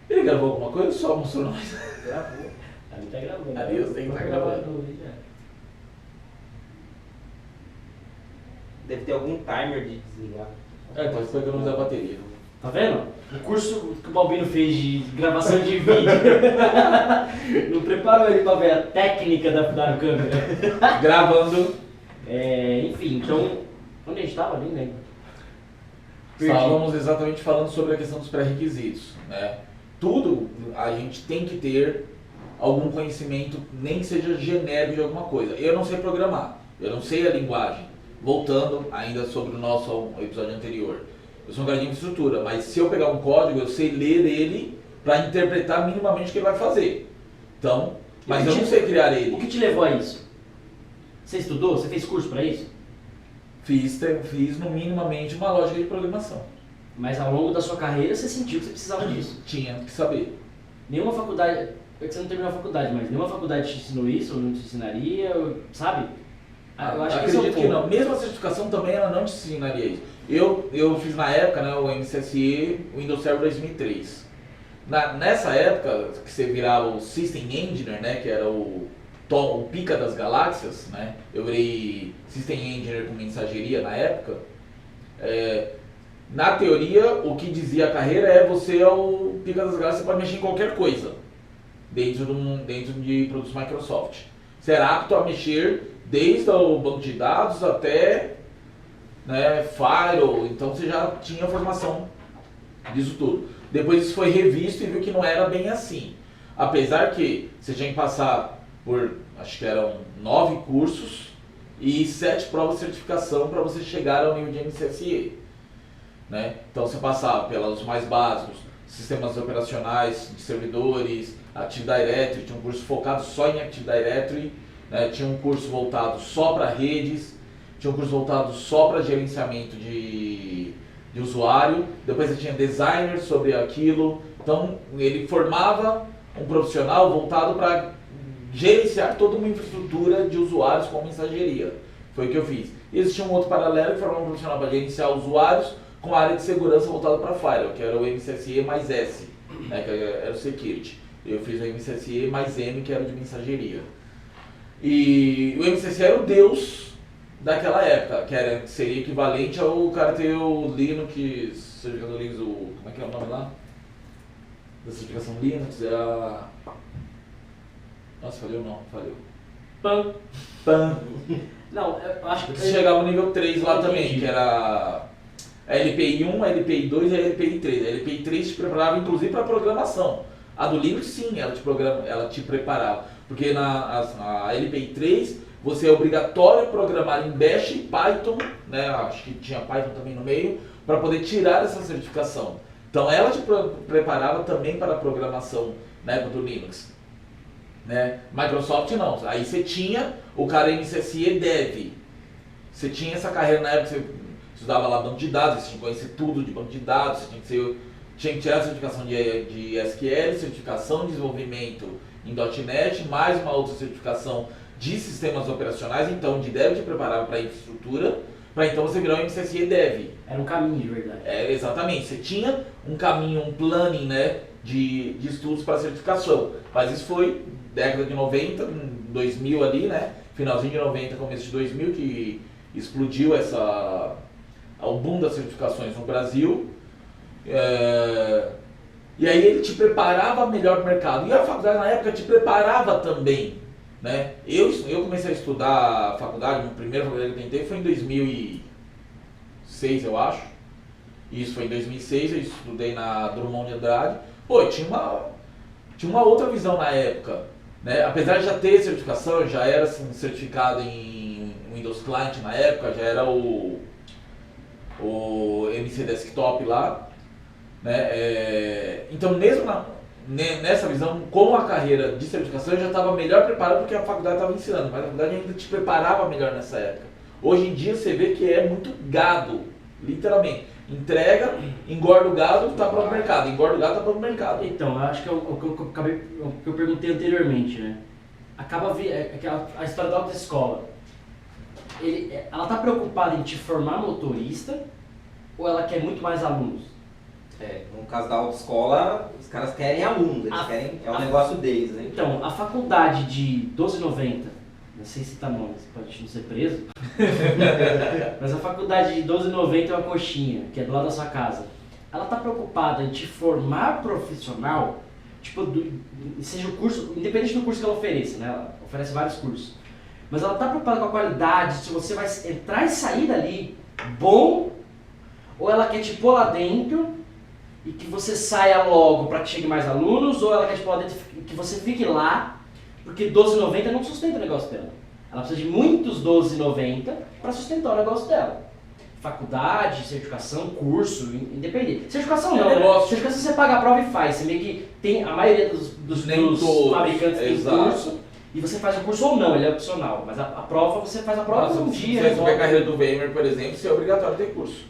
Ele gravou alguma coisa ou só mostrou nós? Gravou. Ali tá gravando. Ali eu sei que tá gravando. Já. Deve ter algum timer de desligar. Pode ser que eu não use a bateria. Tá vendo? O curso que o Balbino fez de gravação de vídeo não preparou ele pra ver a técnica da câmera. Gravando. Enfim, então, onde a gente tava ali, né? Estávamos exatamente falando sobre a questão dos pré-requisitos, né? Tudo a gente tem que ter algum conhecimento, nem que seja genérico de alguma coisa. Eu não sei programar, eu não sei a linguagem. Voltando ainda sobre o nosso episódio anterior. Eu sou um cara de infraestrutura, mas se eu pegar um código, eu sei ler ele para interpretar minimamente o que ele vai fazer. Então, mas eu não sei criar ele. O que te levou a isso? Você estudou? Você fez curso para isso? Fiz no minimamente uma lógica de programação. Mas ao longo da sua carreira você sentiu que você precisava disso? Tinha que saber. Nenhuma faculdade, é que você não terminou a faculdade, mas nenhuma faculdade te ensinou isso, ou não te ensinaria, sabe? Eu acho que esse é o Acredito que ponto. não. Mesmo a certificação também ela não te ensinaria isso. Eu fiz na época, né, o MCSE Windows Server 2003. Nessa época que você virava o System Engineer, né, que era o pica das galáxias, né? Eu virei System Engineer com mensageria na época. Na teoria, o que dizia a carreira é você é o pica das galáxias, você pode mexer em qualquer coisa dentro de produtos Microsoft. Você era apto a mexer desde o banco de dados até, né, firewall, então você já tinha formação disso tudo. Depois isso foi revisto e viu que não era bem assim. Apesar que você tinha que passar por, acho que eram 9 cursos e 7 provas de certificação para você chegar ao nível de MCSE. Né? Então você passava pelos mais básicos, sistemas operacionais de servidores, Active Directory, tinha um curso focado só em Active Directory, né? Tinha um curso voltado só para redes, tinha um curso voltado só para gerenciamento de usuário, depois você tinha designer sobre aquilo, então ele formava um profissional voltado para gerenciar toda uma infraestrutura de usuários com mensageria. Foi o que eu fiz. E existia um outro paralelo que formava um profissional para gerenciar usuários com a área de segurança voltada para firewall, que era o MCSE mais S, né, que era o Security. Eu fiz o MCSE mais M, que era de mensageria. E o MCSE era o deus daquela época, que seria equivalente ao cara ter o Linux, certificado Linux, como é que é o nome lá? Da certificação Linux, era... Nossa, falhou não, falhou. PAN. Não, eu acho que... Você chegava no nível 3 lá também, que era a LPI 1, a LPI 2 e a LPI 3. A LPI 3 te preparava inclusive para programação. A do Linux sim, ela te preparava. Porque na LPI 3 você é obrigatório programar em Bash e Python, né? Acho que tinha Python também no meio, para poder tirar essa certificação. Então ela te preparava também para a programação na época do Linux. Né? Microsoft não. Aí você tinha o cara MCSE Dev. Você tinha essa carreira na época, você estudava lá banco de dados, você tinha que conhecer tudo de banco de dados, você tinha que tirar a certificação de SQL, certificação de desenvolvimento em .NET, mais uma outra certificação de sistemas operacionais, então de Dev te preparava para a infraestrutura, para então você virar um MCSE Dev. Era um caminho de verdade. Exatamente, você tinha um caminho, um planning, né, de estudos para certificação, mas isso foi década de 90, 2000 ali, né, finalzinho de 90, começo de 2000, que explodiu o boom das certificações no Brasil. E aí ele te preparava melhor para o mercado. E a faculdade na época te preparava também. Né? Eu comecei a estudar a faculdade, a primeira faculdade que eu tentei foi em 2006, eu acho. Isso foi em 2006, eu estudei na Drummond de Andrade. Pô, tinha uma outra visão na época. Né? Apesar de já ter certificação, eu já era assim, certificado em Windows Client na época, já era o MC Desktop lá. Né? Então, mesmo nessa visão, com a carreira de certificação, eu já estava melhor preparado porque a faculdade estava ensinando, mas a faculdade ainda te preparava melhor nessa época. Hoje em dia você vê que é muito gado, literalmente. Entrega, engorda o gado, está para o mercado. Engorda o gado, está para o mercado. Então, eu acho que é o que eu perguntei anteriormente, né? A história da autoescola. Ela está preocupada em te formar motorista ou ela quer muito mais alunos? No caso da autoescola, os caras querem alunos, eles querem, é o negócio deles, né? Então, a faculdade de 12,90, não sei se tá nome, você pode não ser preso, mas a faculdade de 12,90 é uma coxinha, que é do lado da sua casa. Ela tá preocupada em te formar profissional, tipo, seja o curso, independente do curso que ela ofereça, né? Ela oferece vários cursos. Mas ela tá preocupada com a qualidade, se você vai entrar e sair dali bom, ou ela quer te pôr lá dentro e que você saia logo para que chegue mais alunos, ou ela quer te pôr lá dentro e que você fique lá, porque 12,90 não sustenta o negócio dela. Ela precisa de muitos 12,90 para sustentar o negócio dela. Faculdade, certificação, curso, independente. Certificação não, né? Certificação você paga a prova e faz. Você meio que tem a maioria dos fabricantes tem curso. E você faz o curso ou não, ele é opcional. Mas a prova, você faz a prova um dia. Se você subir a carreira do Weimar, por exemplo, isso é obrigatório ter curso.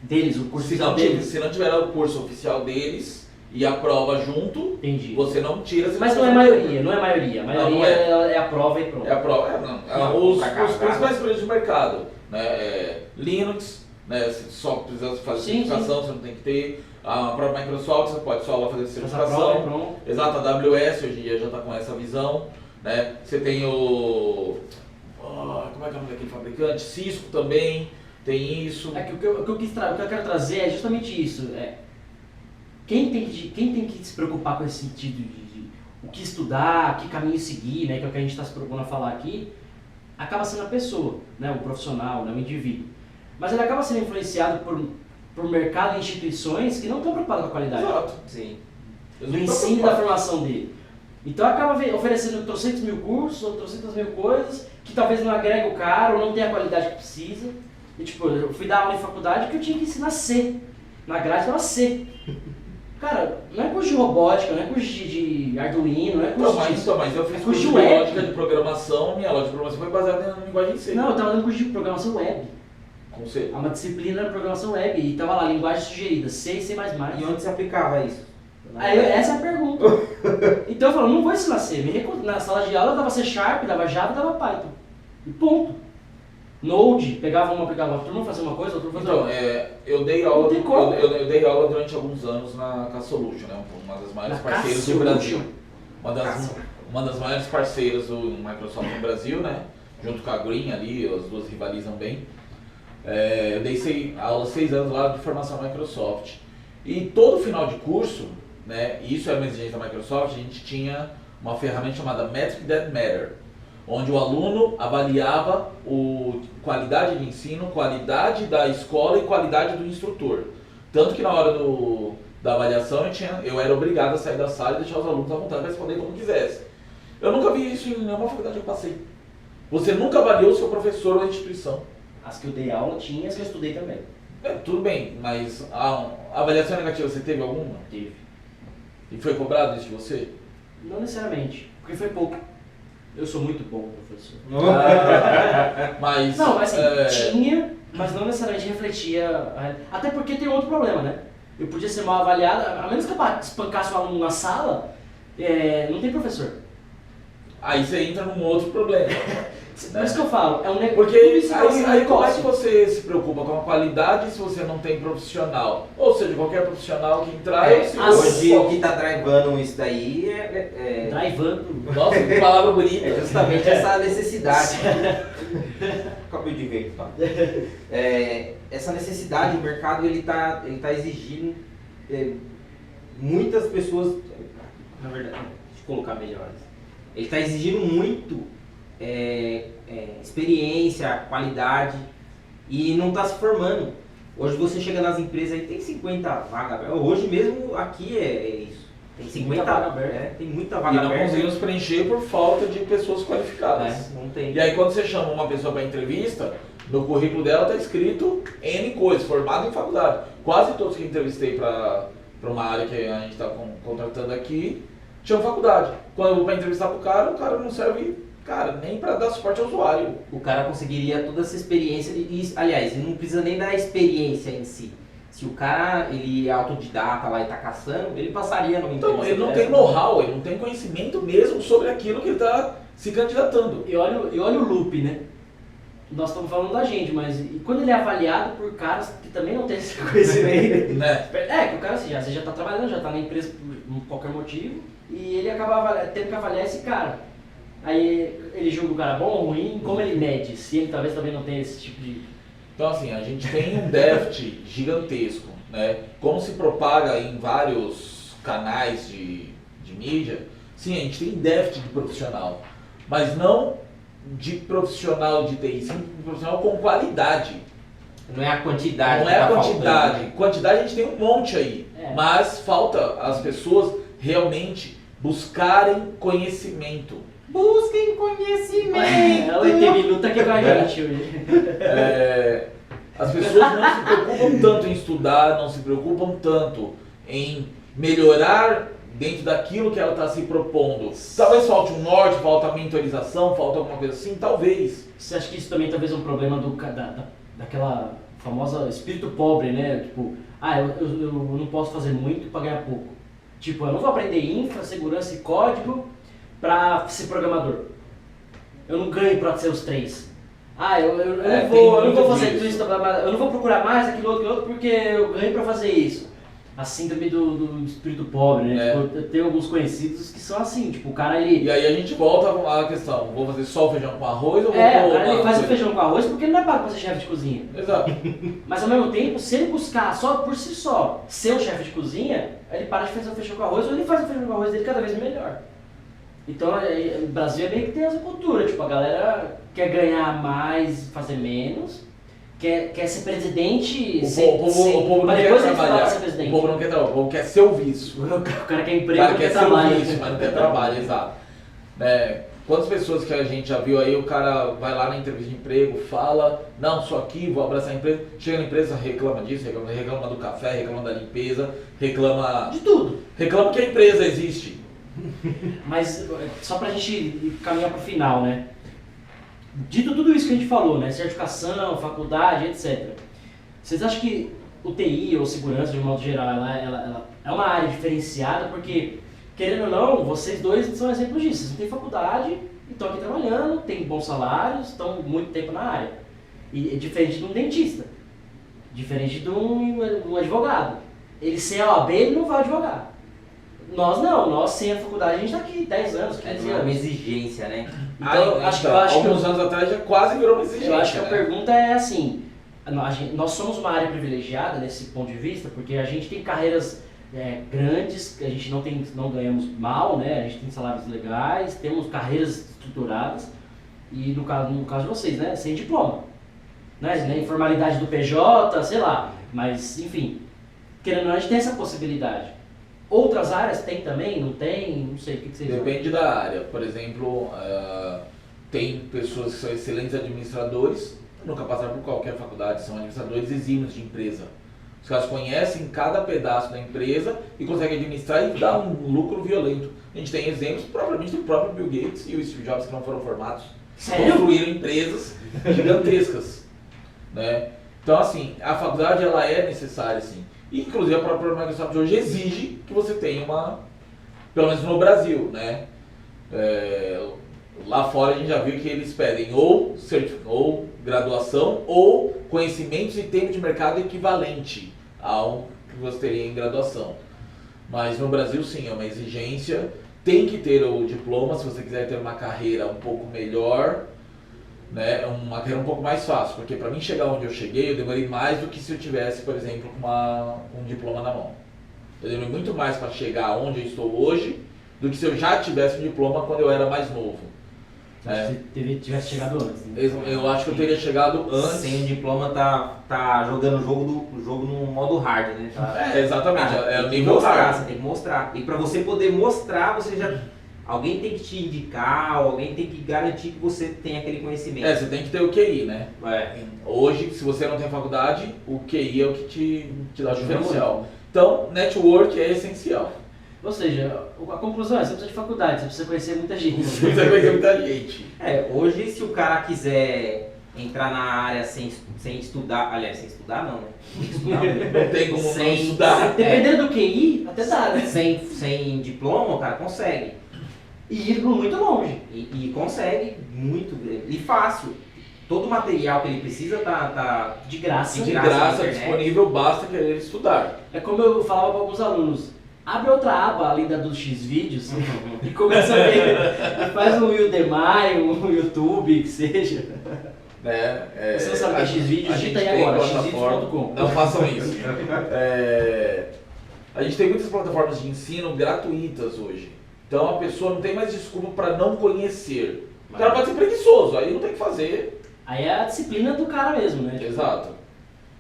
Deles, o curso oficial deles. Se não tiver o curso oficial deles e a prova junto, entendi, você não tira. Mas não é maioria, não é maioria. A maioria é a prova e pronto. É a prova, os principais preços do mercado, né? Linux, né? Você só precisa fazer certificação, você não tem que ter. A própria Microsoft, você pode só lá fazer certificação. Exato, a AWS hoje em dia já está com essa visão, né? Você tem o... como é que é o nome daquele fabricante? Cisco também. Tem isso. O que eu quero trazer é justamente isso. Quem tem que se preocupar com esse sentido de o que estudar, que caminho seguir, né, que é o que a gente está se propondo a falar aqui, acaba sendo a pessoa, né, o profissional, né, o indivíduo. Mas ele acaba sendo influenciado por mercado e instituições que não estão preocupadas com a qualidade. Exato. Sim. Do ensino e da formação dele. Então acaba oferecendo 300 mil cursos ou 300 mil coisas que talvez não agregue o cara ou não tenha a qualidade que precisa. E, tipo, eu fui dar aula em faculdade que eu tinha que ensinar C. Na grade tava C. Cara, não é curso de robótica, não é curso de Arduino, não é curso mas eu fiz curso de lógica de programação, minha lógica de programação foi baseada na linguagem C. Não, eu tava dando curso de programação web. Com C? Uma disciplina de programação web e tava lá, linguagem sugerida, C e C++. E onde se aplicava isso? Aí, essa é a pergunta. Então eu falo, não vou ensinar C. Na sala de aula eu dava C Sharp, dava Java, dava Python. E ponto. Node, pegava uma turma, fazia uma coisa, outra fazia outra. Eu dei aula, eu dei aula durante alguns anos na K-Solution, né? Uma das maiores parceiras do Brasil. Uma das maiores parceiras do Microsoft no Brasil, né? Junto com a Green ali, as duas rivalizam bem. Eu dei aula 6 anos lá de formação Microsoft. E todo final de curso, né? E isso era uma exigência da Microsoft, a gente tinha uma ferramenta chamada Metric That Matter, onde o aluno avaliava qualidade de ensino, qualidade da escola e qualidade do instrutor. Tanto que na hora da avaliação eu era obrigado a sair da sala e deixar os alunos à vontade para responder como quisesse. Eu nunca vi isso em nenhuma faculdade que eu passei. Você nunca avaliou o seu professor ou a instituição. As que eu dei aula tinha, as que eu estudei também. Tudo bem, mas a avaliação negativa você teve alguma? Teve. E foi cobrado isso de você? Não necessariamente, porque foi pouco. Eu sou muito bom, professor. Mas... Não, assim, tinha, mas não necessariamente refletia... Até porque tem outro problema, né? Eu podia ser mal avaliado, a menos que eu espancasse um aluno na sala, não tem professor. Aí você entra num outro problema. Por isso que eu falo, é um negócio. Porque aí como é que você se preocupa com a qualidade se você não tem profissional? Ou seja, qualquer profissional que entrar... Hoje o que está drivando isso daí Drivando. Nossa, que palavra bonita. É justamente essa necessidade. Acabei de ver, tá? Essa necessidade, o mercado ele tá exigindo muitas pessoas, na verdade, deixa eu colocar melhor. Ele está exigindo muito experiência, qualidade e não está se formando. Hoje você chega nas empresas e tem 50 vagas. Hoje mesmo aqui é isso. Tem 50 vagas abertas. Tem muita vaga aberta. E não conseguimos preencher por falta de pessoas qualificadas. Não tem. E aí quando você chama uma pessoa para entrevista, no currículo dela está escrito N coisas, formado em faculdade. Quase todos que entrevistei para uma área que a gente está contratando aqui, tinham faculdade. Quando eu vou para entrevistar o cara não serve, nem para dar suporte ao usuário. O cara conseguiria toda essa experiência, aliás, ele não precisa nem da experiência em si. Se o cara ele é autodidata lá e está caçando, ele passaria no entrevista. Então, ele não tem know-how, ele não tem conhecimento mesmo sobre aquilo que ele está se candidatando. E olha o loop, né? nós estamos falando da gente, mas e quando ele é avaliado por caras que também não têm esse conhecimento? Né? Que o cara assim, você já está trabalhando, já está na empresa por qualquer motivo, e ele acaba tendo que avaliar esse cara. Aí ele julga o cara bom ou ruim, como ele mede? Se ele talvez também não tenha esse tipo de... Então assim, a gente tem um déficit gigantesco, né? Como se propaga em vários canais de mídia, sim, a gente tem déficit de profissional, mas não de profissional de TI, sim de profissional com qualidade. Não é a quantidade. Não que é a tá quantidade. faltando. Quantidade a gente tem um monte aí, mas falta as pessoas realmente buscarem conhecimento. Busquem conhecimento. Ela tem minuto aqui com a gente hoje. As pessoas não se preocupam tanto em estudar, não se preocupam tanto em melhorar dentro daquilo que ela está se propondo. Talvez falte um norte, falta mentorização, falta alguma coisa assim, talvez. Você acha que isso também talvez é um problema daquela famosa espírito pobre, né? Tipo, eu não posso fazer muito para ganhar pouco. Tipo, eu não vou aprender infra, segurança e código para ser programador. Eu não ganho para ser os 3. Eu não vou fazer tudo isso, eu não vou procurar mais aquilo outro porque eu ganho para fazer isso. A síndrome do espírito pobre, né? Tipo, eu tenho alguns conhecidos que são assim, tipo, o cara ele... E aí a gente volta à questão, vou fazer só o feijão com arroz ou vou o cara ele faz o feijão com arroz porque ele não é pago para ser chefe de cozinha. Exato. Mas ao mesmo tempo, se ele buscar só por si só ser um chefe de cozinha, ele para de fazer o feijão com arroz ou ele faz o feijão com arroz dele cada vez melhor. Então, o Brasil é meio que tem essa cultura, tipo, a galera quer ganhar mais, fazer menos, quer ser presidente o povo não quer trabalhar, o povo não quer trabalhar, o povo quer ser o vice. O cara quer emprego, O cara não quer ser trabalho. o vice, mas não quer trabalho, exato. Quantas pessoas que a gente já viu aí, o cara vai lá na entrevista de emprego, fala, não, sou aqui, vou abraçar a empresa, chega na empresa, reclama disso, reclama do café, reclama da limpeza, reclama... De tudo. Reclama que a empresa existe. Mas só pra gente caminhar pro final, né? Dito tudo isso que a gente falou, né? Certificação, faculdade, etc. Vocês acham que o TI ou segurança, de um modo geral, ela é uma área diferenciada? Porque, querendo ou não, vocês dois são exemplos disso. Vocês não têm faculdade e estão aqui trabalhando, têm bons salários, estão muito tempo na área. E é diferente de um dentista, diferente de um advogado. Ele sem a OAB, ele não vai advogar. Nós não, nós sem a faculdade a gente está aqui 10 anos, 15 anos. É uma exigência, né? Então, alguns anos atrás já quase virou uma exigência. Eu acho que a pergunta é assim, nós somos uma área privilegiada nesse ponto de vista, porque a gente tem carreiras grandes, a gente não ganhamos mal, né? A gente tem salários legais, temos carreiras estruturadas, e no caso de vocês, né? Sem diploma. Né? Informalidade do PJ, sei lá, mas enfim, querendo ou não, a gente tem essa possibilidade. Outras áreas tem também? Não tem? Não sei, o que vocês Depende da área. Por exemplo, tem pessoas que são excelentes administradores, nunca passaram por qualquer faculdade, são administradores exímios de empresa. Os caras conhecem cada pedaço da empresa e conseguem administrar e dar um lucro violento. A gente tem exemplos propriamente do próprio Bill Gates e o Steve Jobs que não foram formados. Sério? Construíram empresas gigantescas. Né? Então, assim, a faculdade ela é necessária, sim. Inclusive a própria Microsoft hoje exige que você tenha pelo menos no Brasil, né? Lá fora a gente já viu que eles pedem ou graduação ou conhecimentos e tempo de mercado equivalente ao que você teria em graduação. Mas no Brasil sim, é uma exigência, tem que ter o diploma se você quiser ter uma carreira um pouco melhor, né, uma carreira um pouco mais fácil, porque para mim chegar onde eu cheguei, eu demorei mais do que se eu tivesse, por exemplo, um diploma na mão. Eu demorei muito mais para chegar onde eu estou hoje do que se eu já tivesse um diploma quando eu era mais novo. Né? Se tivesse chegado antes. Né? Eu acho que eu teria chegado antes. Sem o diploma tá jogando o jogo no modo hard, né? Exatamente, é o nível mostrar, hard. Você tem que mostrar. E para você poder mostrar, alguém tem que te indicar, alguém tem que garantir que você tem aquele conhecimento. Você tem que ter o QI, né? Hoje, se você não tem faculdade, o QI é o que te dá o diferencial. Então, network é essencial. Ou seja, a conclusão é, você precisa de faculdade, você precisa conhecer muita gente. Você precisa conhecer muita gente. Hoje, se o cara quiser entrar na área sem estudar, aliás, sem estudar não, né? Tem que estudar, não tem como não estudar. Dependendo do QI, até dá, né? Sem diploma, o cara consegue. E ir muito longe. E consegue muito, e fácil. todo o material que ele precisa tá De graça. De graça na graça, internet. disponível, basta querer estudar. É como eu falava para alguns alunos, abre outra aba além da dos X-Vídeos e começa a ver, e faz um Udemy, um YouTube, que seja. Né? Você não sabe o que é X-Vídeos? a gente Digita aí tem agora, plataforma- xvideos.com. Não façam isso. A gente tem muitas plataformas de ensino gratuitas hoje. Então a pessoa não tem mais desculpa para não conhecer. O cara pode ser preguiçoso, aí não tem o que fazer. Aí é a disciplina do cara mesmo, né? Exato.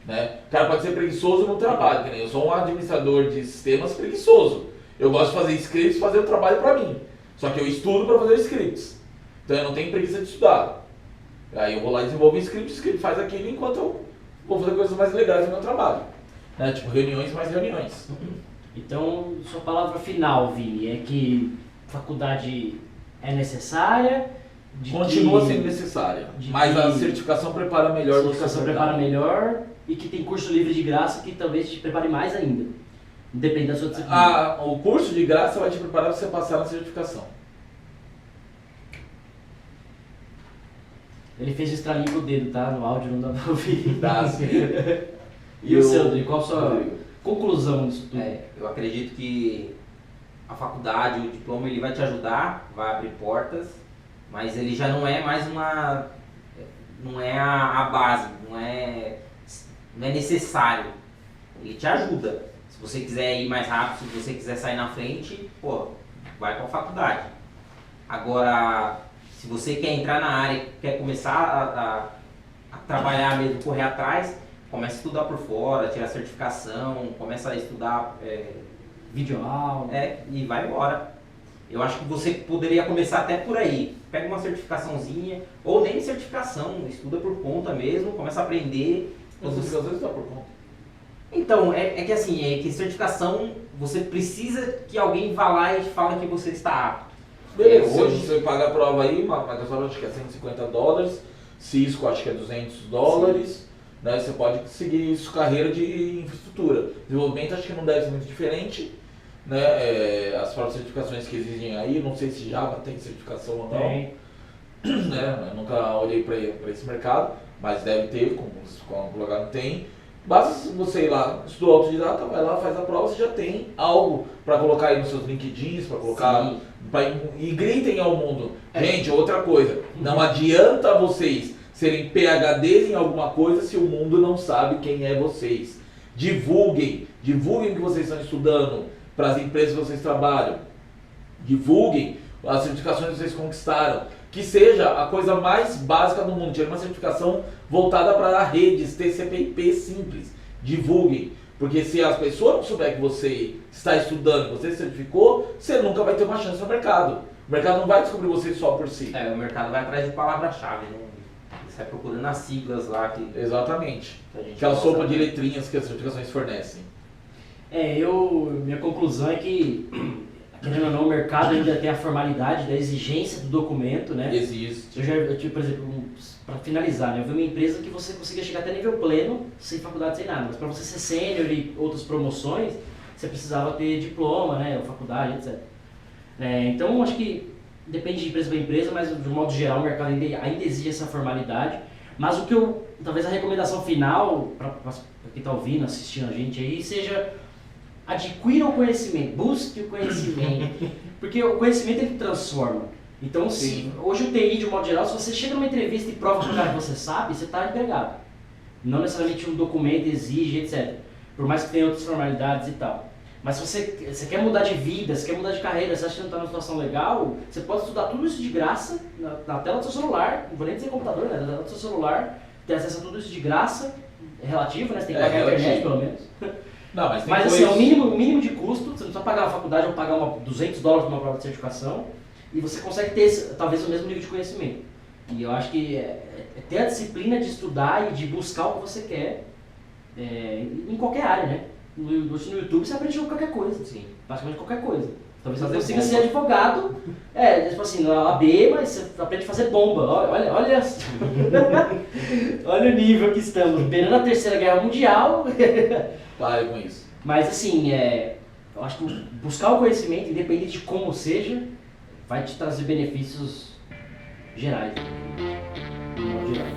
Né? O cara pode ser preguiçoso no trabalho, que nem eu sou um administrador de sistemas preguiçoso. Eu gosto de fazer scripts, fazer o trabalho para mim. Só que eu estudo para fazer scripts. Então eu não tenho preguiça de estudar. Aí eu vou lá e desenvolvo o script faz aquilo enquanto eu vou fazer coisas mais legais no meu trabalho. Né? Tipo reuniões mais reuniões. Então, sua palavra final, Vini, é que faculdade é necessária, Continua que sendo necessária, de mas a que- certificação prepara melhor a você. certificação prepara melhor e que tem curso livre de graça que talvez te prepare mais ainda. Depende da sua disciplina. O curso de graça vai te preparar para você passar na certificação. Ele fez o estralinho com o dedo, tá? No áudio não dá pra ouvir. Tá, sim. E o seu, Rodrigo, qual a sua Rodrigo? conclusão disso tudo? Eu acredito que a faculdade, o diploma, ele vai te ajudar, vai abrir portas, mas ele já não é mais não é a base, não é necessário. Ele te ajuda. Se você quiser ir mais rápido, se você quiser sair na frente, pô, vai para a faculdade. Agora, se você quer entrar na área, quer começar a trabalhar mesmo, correr atrás, começa a estudar por fora, tirar certificação, começa a estudar Videoaula. e vai embora. Eu acho que você poderia começar até por aí. Pega uma certificaçãozinha, ou nem certificação, estuda por conta mesmo, começa a aprender. As certificações estão por conta. Então, é que assim, é que certificação, você precisa que alguém vá lá e fale que você está apto. Beleza, Hoje- hoje você paga a prova aí, Microsoft acho que é $150, Cisco acho que é $200, né? Você pode seguir sua carreira de infraestrutura. Desenvolvimento acho que não deve ser muito diferente, né? As próprias certificações que existem aí, não sei se Java tem certificação ou não, Tem. né? Eu nunca olhei para esse mercado, mas deve ter, como o lugar não tem. Basta você ir lá, estudou autodidata, vai lá, faz a prova, você já tem algo para colocar aí nos seus LinkedIns, para colocar. Sim. E gritem ao mundo. Gente, outra coisa, não adianta vocês serem PhDs em alguma coisa se o mundo não sabe quem é vocês. Divulguem o que vocês estão estudando para as empresas que vocês trabalham. Divulguem as certificações que vocês conquistaram. Que seja a coisa mais básica do mundo. Tire uma certificação voltada para redes, TCP/IP simples. Divulguem. Porque se as pessoas não souberem que você está estudando, que você se certificou, você nunca vai ter uma chance no mercado. O mercado não vai descobrir você só por si. O mercado vai atrás de palavra-chave, né? Você vai procurando as siglas lá que Exatamente. a gente Aquela gosta, sopa de né? letrinhas que as certificações fornecem. Minha conclusão é que, querendo ou não, o mercado ainda tem a formalidade da exigência do documento, né? Existe. Eu tive, por exemplo, para finalizar, né? Eu vi uma empresa que você conseguia chegar até nível pleno, sem faculdade, sem nada. Mas para você ser sênior e outras promoções, você precisava ter diploma, né? Ou faculdade, etc. Então, acho que depende de empresa para empresa, mas de um modo geral o mercado ainda exige essa formalidade. Mas o que talvez a recomendação final, para quem está ouvindo, assistindo a gente aí, seja adquira o conhecimento, busque o conhecimento. Porque o conhecimento ele transforma. Então, hoje o TI, de um modo geral, se você chega numa entrevista e prova para o cara que você sabe, você está empregado. Não necessariamente um documento exige, etc. Por mais que tenha outras formalidades e tal. Mas se você quer mudar de vida, você quer mudar de carreira, você acha que não está numa situação legal, você pode estudar tudo isso de graça na tela do seu celular, não vou nem dizer computador, né? Na tela do seu celular, ter acesso a tudo isso de graça, é relativo, né? Você tem que pagar a internet pelo menos. Não, mas tem Mas coisas... assim, é o mínimo de custo, você não precisa pagar a faculdade ou pagar $200 por uma prova de certificação, e você consegue ter talvez o mesmo nível de conhecimento. E eu acho que é ter a disciplina de estudar e de buscar o que você quer em qualquer área, né? No YouTube você aprende qualquer coisa, Sim. praticamente qualquer coisa. Talvez você Fazer consiga bomba. ser advogado, tipo assim, na AB, mas você aprende a fazer bomba. Olha olha o nível que estamos, beirando a Terceira Guerra Mundial. Pare com isso. Mas assim, eu acho que buscar o conhecimento, independente de como seja, vai te trazer benefícios gerais. De modo geral.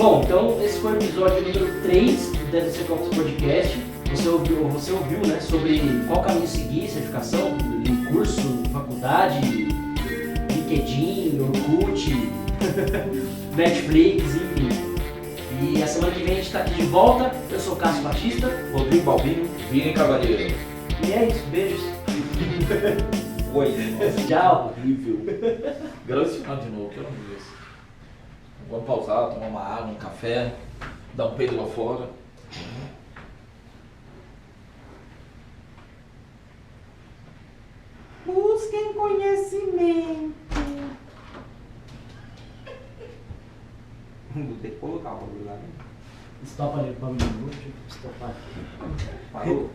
Bom, então esse foi o episódio número 3 do Deve Ser Cops Podcast. Você ouviu, né, sobre qual caminho seguir, certificação, curso, faculdade, LinkedIn, Orkut, Netflix, enfim. E a semana que vem a gente está aqui de volta. Eu sou o Cássio Batista. Rodrigo Balbino. Virem Cavaleiro. E é isso, beijos. Oi. Tchau. Horrível. Grava esse final de novo, que eu não vi isso. Vamos pausar, tomar uma água, um café, dar um peido lá fora. Busquem conhecimento. Vou ter que colocar o bagulho lá. Stop ali, Pablo. Stop. Parou?